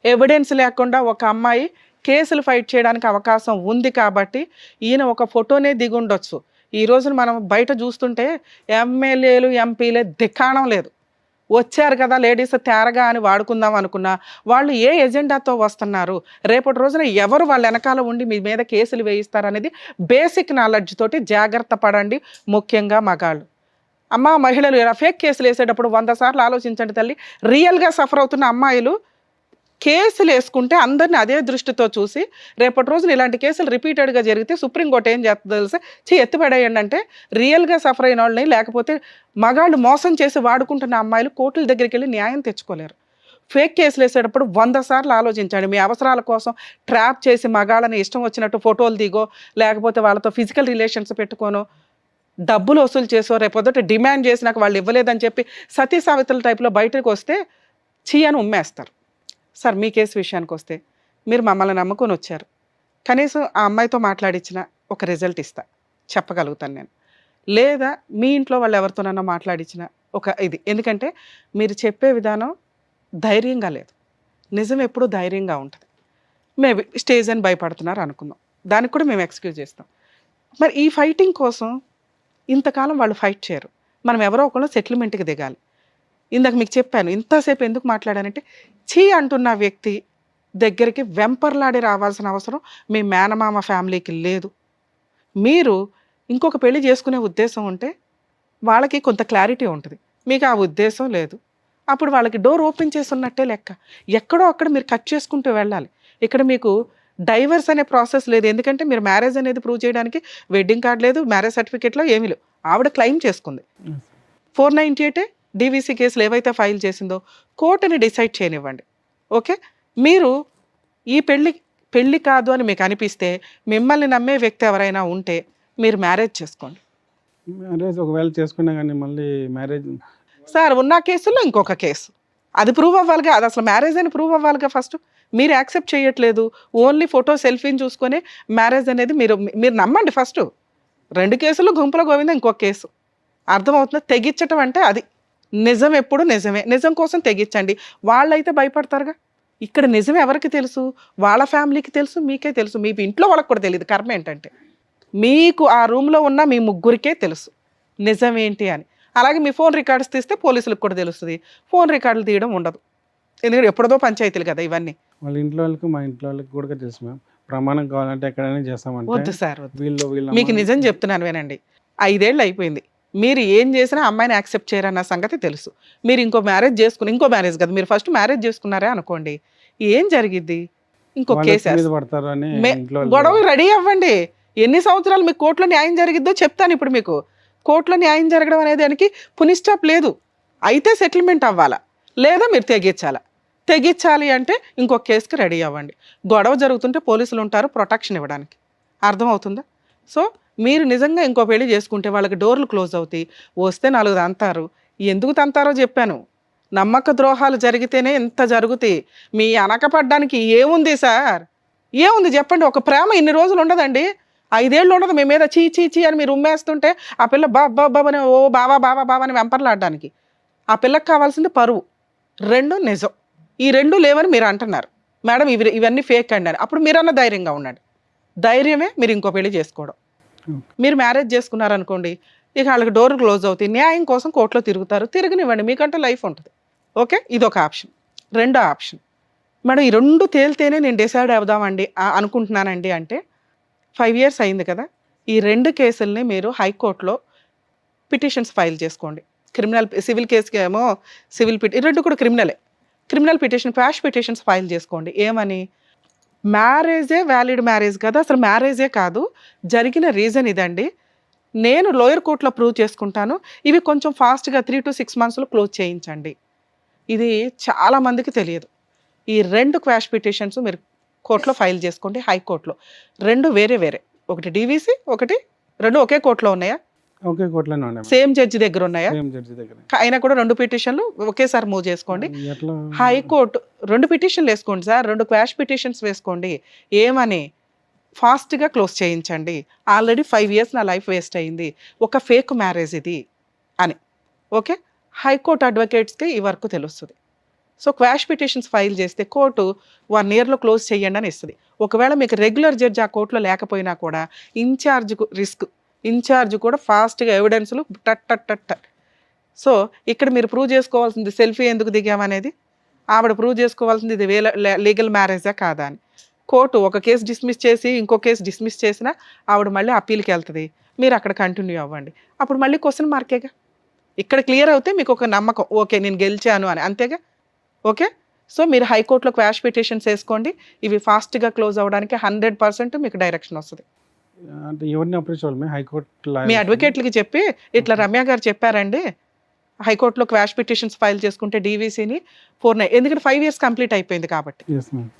ఎవిడెన్స్ లేకుండా ఒక అమ్మాయి కేసులు ఫైట్ చేయడానికి అవకాశం ఉంది కాబట్టి ఈయన ఒక ఫోటోనే దిగుండొచ్చు. ఈ రోజున మనం బయట చూస్తుంటే ఎమ్మెల్యేలు, ఎంపీలే దిక్కాణం లేదు. వచ్చారు కదా లేడీస్ తేరగా అని వాడుకుందాం అనుకున్నా, వాళ్ళు ఏ ఎజెండాతో వస్తున్నారు, రేపటి రోజున ఎవరు వాళ్ళ వెనకాల ఉండి మీ మీద కేసులు వేయిస్తారనేది బేసిక్ నాలెడ్జ్ తోటి జాగ్రత్త పడండి, ముఖ్యంగా మగాళ్ళు. అమ్మ మహిళలు ఇలా ఫేక్ కేసులు వేసేటప్పుడు 100 సార్లు ఆలోచించండి తల్లి. రియల్గా సఫర్ అవుతున్న అమ్మాయిలు కేసులు వేసుకుంటే అందరిని అదే దృష్టితో చూసి రేపటి రోజున ఇలాంటి కేసులు రిపీటెడ్గా జరిగితే సుప్రీంకోర్టు ఏం చేస్తుందో తెలుసా, ఎత్తిపడేయండి అంటే రియల్గా సఫర్ అయిన వాళ్ళని, లేకపోతే మగాళ్ళు మోసం చేసి వాడుకుంటున్న అమ్మాయిలు కోర్టుల దగ్గరికి వెళ్ళి న్యాయం తెచ్చుకోలేరు. ఫేక్ కేసులు వేసేటప్పుడు 100 సార్లు ఆలోచించండి. మీ అవసరాల కోసం ట్రాప్ చేసి మగాళ్ళని ఇష్టం వచ్చినట్టు ఫోటోలు దిగో, లేకపోతే వాళ్ళతో ఫిజికల్ రిలేషన్స్ పెట్టుకోనో, డబ్బులు వసూలు చేసో, రేపొద్దుట డిమాండ్ చేసి నాకు వాళ్ళు ఇవ్వలేదని చెప్పి సతీ సావిత్రుల టైప్లో బయటకు వస్తే చీ అని ఉమ్మేస్తారు. సార్ మీ కేసు విషయానికి వస్తే మీరు మమ్మల్ని నమ్ముకొని వచ్చారు, కనీసం ఆ అమ్మాయితో మాట్లాడించిన ఒక రిజల్ట్ ఇస్తా చెప్పగలుగుతాను నేను, లేదా మీ ఇంట్లో వాళ్ళు ఎవరితోనన్నా మాట్లాడించిన ఒక ఇది. ఎందుకంటే మీరు చెప్పే విధానం ధైర్యంగా లేదు, నిజం ఎప్పుడూ ధైర్యంగా ఉంటుంది. మేబీ స్టేజ్ అని భయపడుతున్నారు అనుకుందాం, దానికి కూడా మేము ఎక్స్క్యూజ్ చేస్తాం. మరి ఈ ఫైటింగ్ కోసం ఇంతకాలం వాళ్ళు ఫైట్ చేయరు, మనం ఎవరో ఒకళ్ళు సెటిల్మెంట్కి దిగాలి. ఇందాక మీకు చెప్పాను, ఇంతసేపు ఎందుకు మాట్లాడానంటే చీ అంటున్న వ్యక్తి దగ్గరికి వెంపర్లాడి రావాల్సిన అవసరం మీ మేనమామ ఫ్యామిలీకి లేదు. మీరు ఇంకొక పెళ్లి చేసుకునే ఉద్దేశం ఉంటే వాళ్ళకి కొంత క్లారిటీ ఉంటుంది, మీకు ఆ ఉద్దేశం లేదు, అప్పుడు వాళ్ళకి డోర్ ఓపెన్ చేసి ఉన్నట్టే లెక్క. ఎక్కడో అక్కడ మీరు కట్ చేసుకుంటూ వెళ్ళాలి. ఇక్కడ మీకు డైవర్స్ అనే ప్రాసెస్ లేదు, ఎందుకంటే మీరు మ్యారేజ్ అనేది ప్రూవ్ చేయడానికి వెడ్డింగ్ కార్డ్ లేదు, మ్యారేజ్ సర్టిఫికేట్లో ఏమీ లేవు. ఆవిడ క్లెయిమ్ చేసుకుంది. 498 డీవీసీ కేసులు ఏవైతే ఫైల్ చేసిందో కోర్టుని డిసైడ్ చేయనివ్వండి. ఓకే, మీరు ఈ పెళ్ళి కాదు అని మీకు అనిపిస్తే, మిమ్మల్ని నమ్మే వ్యక్తి ఎవరైనా ఉంటే మీరు మ్యారేజ్ చేసుకోండి. మ్యారేజ్ ఒకవేళ చేసుకున్నా కానీ మళ్ళీ మ్యారేజ్ సార్ ఉన్న కేసుల్లో ఇంకొక కేసు అది ప్రూవ్ అవ్వాలిగా, అది అసలు మ్యారేజ్ అని ప్రూవ్ అవ్వాలిగా. ఫస్ట్ మీరు యాక్సెప్ట్ చేయట్లేదు, ఓన్లీ ఫోటో సెల్ఫీని చూసుకొని మ్యారేజ్ అనేది మీరు నమ్మండి. ఫస్ట్ 2 కేసులు గుంపుల గోవింద, ఇంకొక కేసు. అర్థమవుతుందా? తెగించటం అంటే అది. నిజం ఎప్పుడు నిజమే, నిజం కోసం తెగించండి. వాళ్ళైతే భయపడతారుగా. ఇక్కడ నిజం ఎవరికి తెలుసు? వాళ్ళ ఫ్యామిలీకి తెలుసు, మీకే తెలుసు, మీ ఇంట్లో వాళ్ళకి కూడా తెలియదు. కర్మ ఏంటంటే మీకు ఆ రూమ్లో ఉన్న మీ ముగ్గురికే తెలుసు నిజం ఏంటి అని. అలాగే మీ ఫోన్ రికార్డ్స్ తీస్తే పోలీసులకు కూడా తెలుస్తుంది. ఫోన్ రికార్డులు తీయడం ఉండదు, ఎందుకంటే ఎప్పుడదో పంచాయతీలు కదా ఇవన్నీ. వాళ్ళ ఇంట్లో వాళ్ళకి మా ఇంట్లో వాళ్ళకి కూడా తెలుసు మ్యామ్. ప్రమాణం కావాలంటే ఎక్కడైనా చేస్తామంటే వద్దు సార్, వద్దు. వీళ్ళు మీకు నిజం చెప్తున్నాను వినండి. 5 ఏళ్ళు అయిపోయింది, మీరు ఏం చేసినా అమ్మాయిని యాక్సెప్ట్ చేయరన్న సంగతి తెలుసు. మీరు ఇంకో మ్యారేజ్ కదా, మీరు ఫస్ట్ మ్యారేజ్ చేసుకున్నారే అనుకోండి, ఏం జరిగిద్ది? ఇంకో కేసు పడతారు అని గొడవ రెడీ అవ్వండి. ఎన్ని సంవత్సరాలు మీకు కోర్టులో న్యాయం జరిగిద్దో చెప్తాను ఇప్పుడు. మీకు కోర్టులో న్యాయం జరగడం అనేది దానికి పునిస్టాప్ లేదు. అయితే సెటిల్మెంట్ అవ్వాలా, లేదా మీరు తెగించాలి అంటే ఇంకొక కేసుకి రెడీ అవ్వండి. గొడవ జరుగుతుంటే పోలీసులు ఉంటారు ప్రొటెక్షన్ ఇవ్వడానికి. అర్థమవుతుందా? సో మీరు నిజంగా ఇంకో పెళ్లి చేసుకుంటే వాళ్ళకి డోర్లు క్లోజ్ అవుతాయి, వస్తే 4 తంతారు. ఎందుకు తంతారో చెప్పాను. నమ్మక ద్రోహాలు జరిగితేనే ఇంత జరుగుతాయి. మీ అనకపడ్డానికి ఏముంది సార్? ఏముంది చెప్పండి? ఒక ప్రేమ ఇన్ని రోజులు ఉండదండి, 5 ఏళ్ళు ఉండదు. మీ మీద చీ చీ చీ అని మీరు ఉమ్మేస్తుంటే ఆ పిల్ల బాబాని ఓ బాబా అని వెంపర్లాడడానికి. ఆ పిల్లకి కావాల్సింది పరువు, 2 నిజం. ఈ 2 లేవని మీరు అంటున్నారు మేడం, ఇవన్నీ ఫేక్ అండి అని. అప్పుడు మీరన్న ధైర్యంగా ఉండండి. ధైర్యమే మీరు ఇంకో పెళ్లి చేసుకోవడం. మీరు మ్యారేజ్ చేసుకున్నారనుకోండి, ఇక వాళ్ళకి డోర్ క్లోజ్ అవుతాయి. న్యాయం కోసం కోర్టులో తిరుగుతారు, తిరగనివ్వండి, మీకంటే లైఫ్ ఉంటుంది. ఓకే, ఇదొక ఆప్షన్. 2వ ఆప్షన్, మేడం ఈ 2 తేలితేనే నేను డిసైడ్ అవుదామండి అనుకుంటున్నానండి అంటే 5 ఇయర్స్ అయింది కదా, ఈ 2 కేసుల్ని మీరు హైకోర్టులో పిటిషన్స్ ఫైల్ చేసుకోండి. సివిల్ కేసుకి ఏమో సివిల్ 2 కూడా criminal petition, quash petitions file చేసుకోండి. ఏమని? మ్యారేజే వ్యాలిడ్ మ్యారేజ్ కదా, అసలు మ్యారేజే కాదు, జరిగిన రీజన్ ఇదండి, నేను లోయర్ కోర్టులో ప్రూవ్ చేసుకుంటాను, ఇవి కొంచెం ఫాస్ట్గా 3 to 6 monthsలో క్లోజ్ చేయించండి. ఇది చాలామందికి తెలియదు. ఈ 2 క్వాష్ పిటిషన్స్ మీరు కోర్టులో ఫైల్ చేసుకోండి, హైకోర్టులో. 2 వేరే, ఒకటి డీవీసీ, ఒకటి 2 ఒకే కోర్టులో ఉన్నాయా? ఒకే కోర్టులోనే ఉన్నాయి. సేమ్ జడ్జి దగ్గర ఉన్నాయా? సేమ్ జడ్జి దగ్గర. అయినా కూడా 2 పిటిషన్లు ఒకేసారి మూవ్ చేసుకోండి. హైకోర్టు 2 పిటిషన్లు వేసుకోండి సార్, 2 క్వాష్ పిటిషన్స్ వేసుకోండి. ఏమని? ఫాస్ట్గా క్లోజ్ చేయించండి. ఆల్రెడీ 5 years నా లైఫ్ వేస్ట్ అయింది, ఒక ఫేక్ మ్యారేజ్ ఇది అని. ఓకే, హైకోర్టు అడ్వకేట్స్కి ఈ వర్క్ తెలుస్తుంది. సో క్వాష్ పిటిషన్స్ ఫైల్ చేస్తే కోర్టు 1 yearలో క్లోజ్ చేయండి అని ఇస్తుంది. ఒకవేళ మీకు రెగ్యులర్ జడ్జి ఆ కోర్టులో లేకపోయినా కూడా ఇన్ఛార్జ్ కూడా ఫాస్ట్గా ఎవిడెన్స్లు టట్. సో ఇక్కడ మీరు ప్రూవ్ చేసుకోవాల్సింది సెల్ఫీ ఎందుకు దిగామనేది, ఆవిడ ప్రూవ్ చేసుకోవాల్సింది ఇది లీగల్ మ్యారేజా కాదా అని. కోర్టు ఒక కేసు డిస్మిస్ చేసి ఇంకో కేసు డిస్మిస్ చేసినా ఆవిడ మళ్ళీ అప్పీల్కి వెళ్తుంది, మీరు అక్కడ కంటిన్యూ అవ్వండి. అప్పుడు మళ్ళీ క్వశ్చన్ మార్కేగా. ఇక్కడ క్లియర్ అవుతే మీకు ఒక నమ్మకం, ఓకే నేను గెలిచాను అని, అంతేగా. ఓకే, సో మీరు హైకోర్టులో క్వాష్ పిటిషన్స్ వేసుకోండి. ఇవి ఫాస్ట్గా క్లోజ్ అవ్వడానికి 100% మీకు డైరెక్షన్ వస్తుంది. అంటే ఎవరిని అప్రోచ్ అవ్వాలి? హైకోర్టు మీ అడ్వకేట్లకి చెప్పి ఇట్లా రమ్య గారు చెప్పారండి, హైకోర్టులో క్వాష్ పిటిషన్స్ ఫైల్ చేసుకుంటే డీవీసీని 4 ఎందుకంటే 5 years కంప్లీట్ అయిపోయింది కాబట్టి,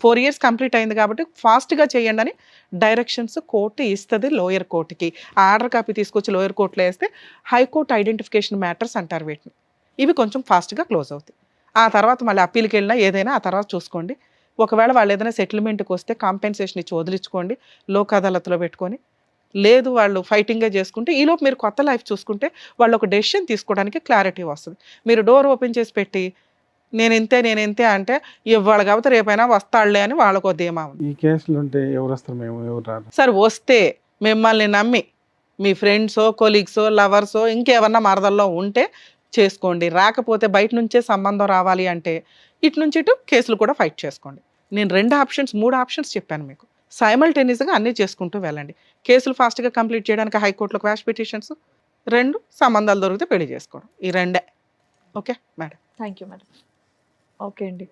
4 years కంప్లీట్ అయింది కాబట్టి ఫాస్ట్గా చేయండి అని డైరెక్షన్స్ కోర్టు ఇస్తుంది లోయర్ కోర్టుకి. ఆ ఆర్డర్ కాపీ తీసుకొచ్చి లోయర్ కోర్టులో వేస్తే హైకోర్టు ఐడెంటిఫికేషన్ మ్యాటర్స్ అంటారు వీటిని. ఇవి కొంచెం ఫాస్ట్గా క్లోజ్ అవుతాయి. ఆ తర్వాత మళ్ళీ అప్పీల్కి వెళ్ళినా ఏదైనా ఆ తర్వాత చూసుకోండి. ఒకవేళ వాళ్ళు ఏదైనా సెటిల్మెంట్కి వస్తే కాంపెన్సేషన్ ఇచ్చి వదిలించుకోండి, లోక్ అదాలత్లో పెట్టుకొని. లేదు వాళ్ళు ఫైటింగే చేసుకుంటే, ఈలోపు మీరు కొత్త లైఫ్ చూసుకుంటే వాళ్ళు ఒక డెసిషన్ తీసుకోవడానికి క్లారిటీ వస్తుంది. మీరు డోర్ ఓపెన్ చేసి పెట్టి నేను ఇంతే అంటే ఇవాళ కాబట్టి రేపైనా వస్తాడులే అని వాళ్ళకు ధీమా ఉంది. ఈ కేసులు ఉంటే ఎవరు వస్తారు? మేము ఎవరు రారు సార్. వస్తే మిమ్మల్ని నమ్మి మీ ఫ్రెండ్సో, కొలీగ్సో, లవర్సో, ఇంకేమన్నా మరదల్లో ఉంటే చేసుకోండి. రాకపోతే బయట నుంచే సంబంధం రావాలి అంటే ఇటు నుంచి ఇటు కేసులు కూడా ఫైట్ చేసుకోండి. నేను 2 ఆప్షన్స్ 3 ఆప్షన్స్ చెప్పాను మీకు. సైమల్టేనియస్గా అన్నీ చేసుకుంటూ వెళ్ళండి. కేసులు ఫాస్ట్గా కంప్లీట్ చేయడానికి హైకోర్టులో క్వాష్ పిటిషన్స్, 2 సంబంధాలు దొరికితే పెళ్లి చేసుకోవడం, ఈ 2. Okay madam. Thank you madam. Okay అండి.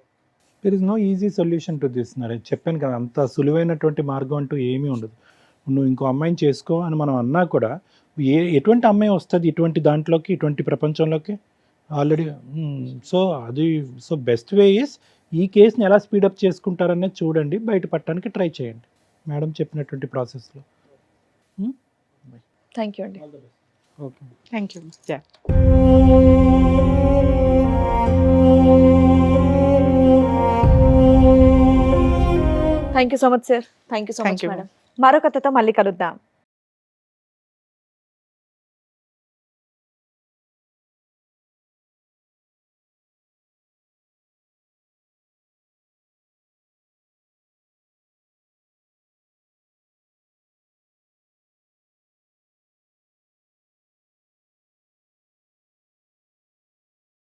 There is no easy solution to this. నేను చెప్పాను కదా, అంత సులువైనటువంటి మార్గం అంటూ ఏమీ ఉండదు. నువ్వు ఇంకో అమ్మాయిని చేసుకో అని మనం అన్నా కూడా ఎటువంటి అమ్మాయి వస్తుంది ఇటువంటి దాంట్లోకి, ఇటువంటి ప్రపంచంలోకి already. So best way is ఈ కేసుని ఎలా స్పీడప్ చేసుకుంటారనేది చూడండి, బయటపడటానికి ట్రై చేయండి మేడం చెప్పినటువంటి ప్రాసెస్లో. థ్యాంక్ యూ అండి. Okay. Thank you. Thank you so much sir. Thank you so Thank much you. Madam. మరో కథతో మళ్ళీ కలుద్దాం.